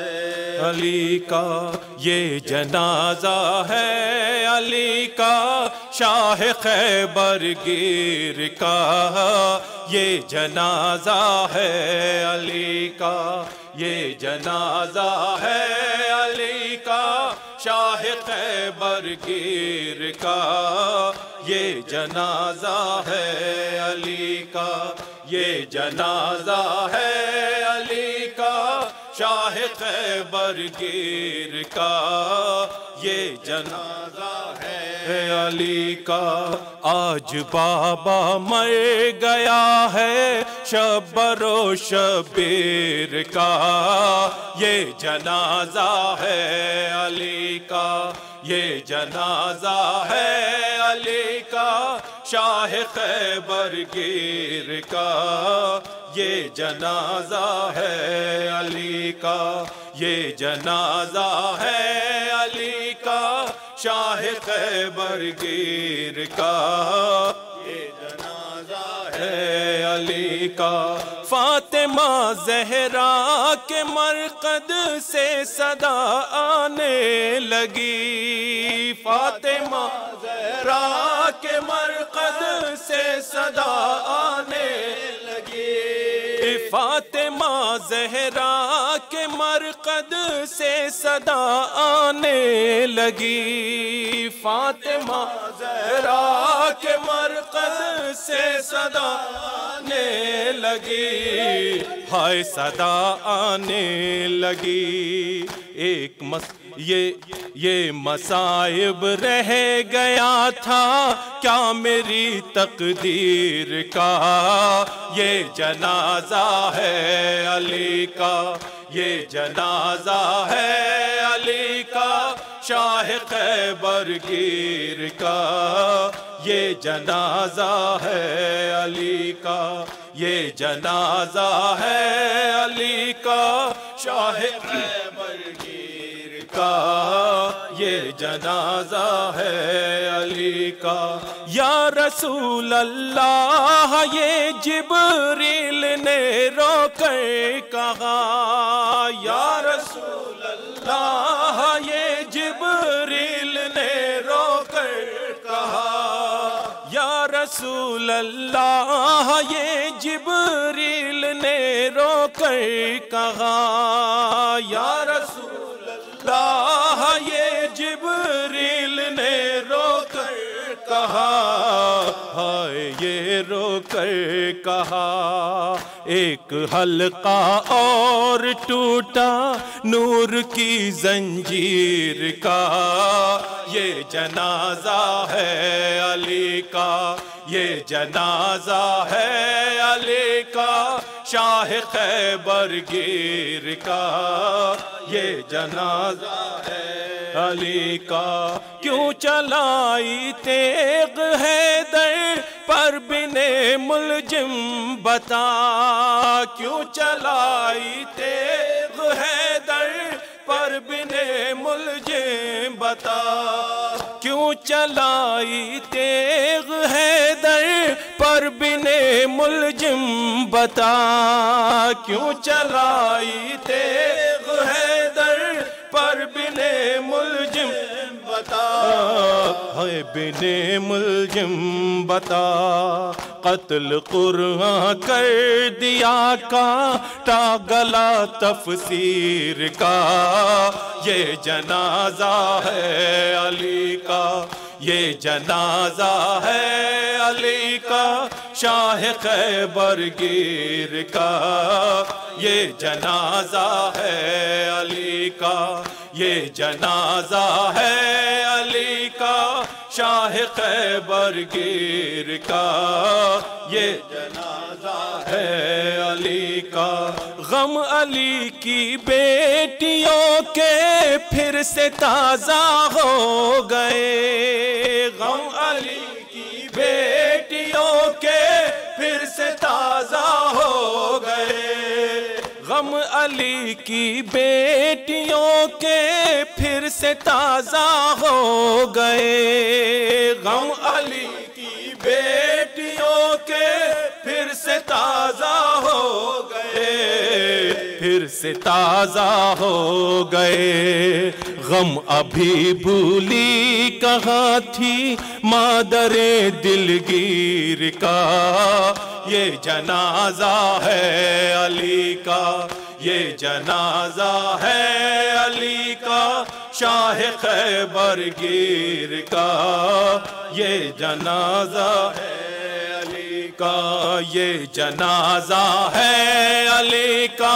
अली का ये जनाजा है अली का शाह खैबर गिर का ये जनाजा है अली का ये जनाजा है अली का शाह खैबर गिर का ये जनाजा है अली का ये जनाजा है अली का शाह खैबर गिर का ये जनाजा है अली का। आज बाबा मर गया है शब्बरो शबीर का ये जनाजा है अली का ये जनाजा है अली का। शाह खैबर गिर का ये जनाजा है अली का ये जनाजा है अली का। शाह खैबर गिर का ये जनाजा है अली का। फातिमा ज़हरा के मरकद से सदा आने लगी। फातिमा ज़हरा के मरकद से सदा आने लगी। फातिमा ज़हरा के मरकद से सदा आने लगी। फातिमा ज़हरा के मरकद से सदा आने लगी। हाय सदा आने लगी। एक ये मसाइब रह गया था क्या मेरी तकदीर का ये जनाजा है अली का ये जनाजा है अली का। शाह खैबर गिर का ये जनाजा है अली का ये जनाजा है अली का। शाह खैबर गिर का ये जनाजा है अली का। या रसूल अल्लाह ये जिब्रील ने रोकर कहा। या रसूल अल्लाह ये जिब्रील ने रोकर कहा। या रसूल अल्लाह ये जिब्रील ने रोकर कहा। या रसूल अल्लाह ये जिब्रील ने रोकर कहा। हाय ये रोकर कहा। एक हल्का और टूटा नूर की जंजीर का ये जनाजा है अली का ये जनाजा है अली का। शाह खैबर गिर का ये जनाजा है अली का। क्यों चलाई तेग हैदर पर बिने मुलजिम बता। क्यों चलाई तेग हैदर पर बिने मुलजिम बता। क्यों चलाई तेग हैदर पर बिने मुलजिम बता। क्यों चलाई तेग हैदर पर बिने मुलजिम बता। है बिने मुलजिम बता। कत्ल कुरान कर दिया काटा गला तफसीर का ये जनाजा है अली का ये जनाजा है अली का। शाह खैबर गिर का ये जनाजा है अली का ये जनाजा है अली का। शाह खैबर गिर का ये जनाजा है अली का। गम अली की बेटियों के फिर से ताज़ा हो गए। गम अली की बेटियों के फिर से ताज़ा हो गए। गम अली की बेटियों के फिर से ताज़ा हो गए। गम अली की बेटियों के फिर से ताज़ा हो गए। फिर से ताज़ा हो गए। गम अभी भूली कहाँ थी मादरे दिलगीर का ये जनाजा है अली का ये जनाजा है अली का। शाह खैबर गिर का ये जनाजा है अली का ये जनाजा है अली का।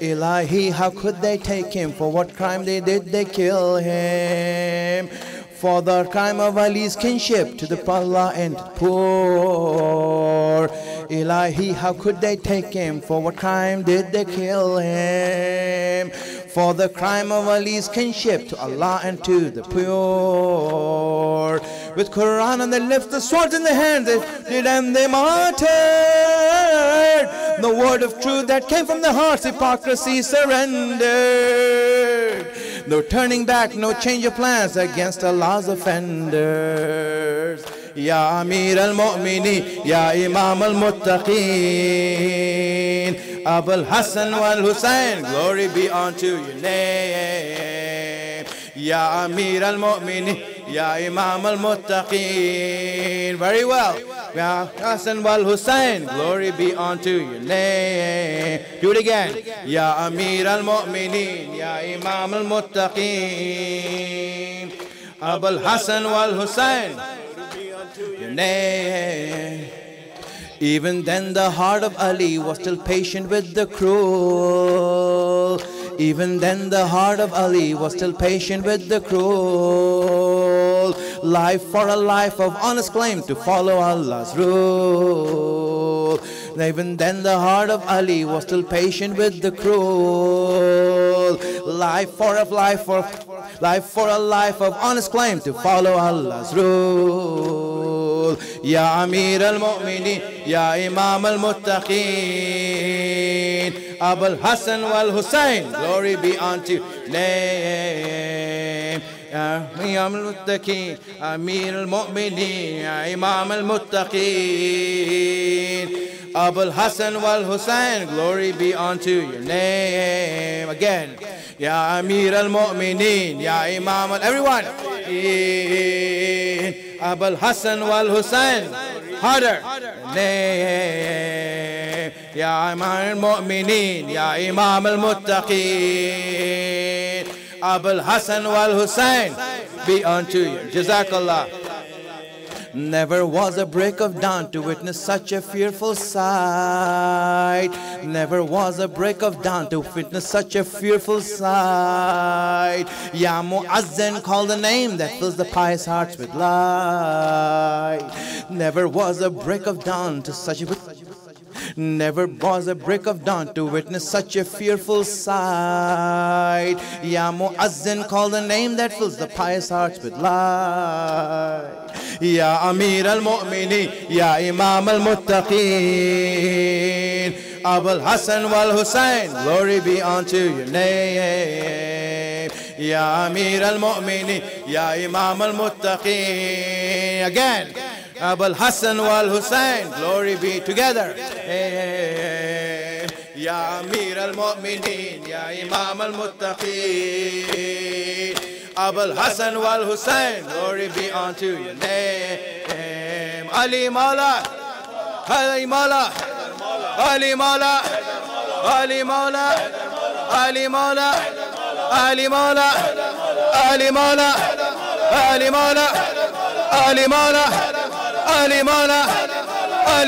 Ilahi, how could they take him? For what crime they did they kill him? For the crime of Ali's kinship to the Allah and poor. Ilahi, how could they take him? For what crime did they kill him? For the crime of Ali's kinship to Allah and to the pure. With Quran on their lips, the swords in their hands, they did and they martyred. The word of truth that came from their hearts, hypocrisy surrendered. No turning back, no change of plans against Allah's offenders. Ya Amir al-Mu'minin, Ya Imam al-Muttaqin, Abul Hassan wal Hussein, glory be unto your name. Ya Amir al-Mu'minin, Ya Imam al-Muttaqin. Very well. Ya Hassan wal Hussein, glory be unto your name. Do it again. Ya Amir al-Mu'minin, Ya Imam al-Muttaqin, Abul Hassan wal Hussein, your name. Even then the heart of Ali was still patient with the cruel. Even then the heart of Ali was still patient with the cruel. Life for a life of honest claim to follow Allah's rule. Even then the heart of Ali was still patient with the cruel. Life for a life of honest claim to follow Allah's rule. Ya Amir al-Mu'minin, Ya Imam al-Muttaqin, Abul Hassan wal Hussein, glory be unto name. Ya Imam al-Muttaqin, Amir al-Mu'minin, Ya Imam al-Muttaqin, Abul Hassan wal Hussein, glory be unto your name. Again. Ya Amir al-Mu'minin, Ya Imam everyone. Abul Hassan wal Hussein. Harder. Name. Ya Amir al-Mu'minin, Ya Imam al-Muttaqin, Abul Hassan wal Hussein be unto you. Jazakallah. Never was a break of dawn to witness such a fearful sight. Never was a break of dawn to witness such a fearful sight. Ya Muazzin, call the name that fills the pious hearts with light. Never was a break of dawn to such a Never was a break of dawn to witness such a fearful sight. Ya Muazzin, call the name that fills the pious hearts with light. Ya Amir al-Mu'minin, Ya Imam al-Muttaqin, Abul Hassan wal Hussein, glory be unto your name. Ya Amir al-Mu'minin, Ya Imam al-Muttaqin. Again. Abul Hassan wal Hussein, glory be together. Ya Amir al-Mu'minin, Ya Imam al-Muttaqin, Abul Hassan wal Hussein, glory be unto your name. Ali Maula, Ali Maula, Ali Maula, Ali Maula, Ali Maula, Ali Maula, Ali Maula, Ali Maula, Ali Maula, Ali Maula, Ali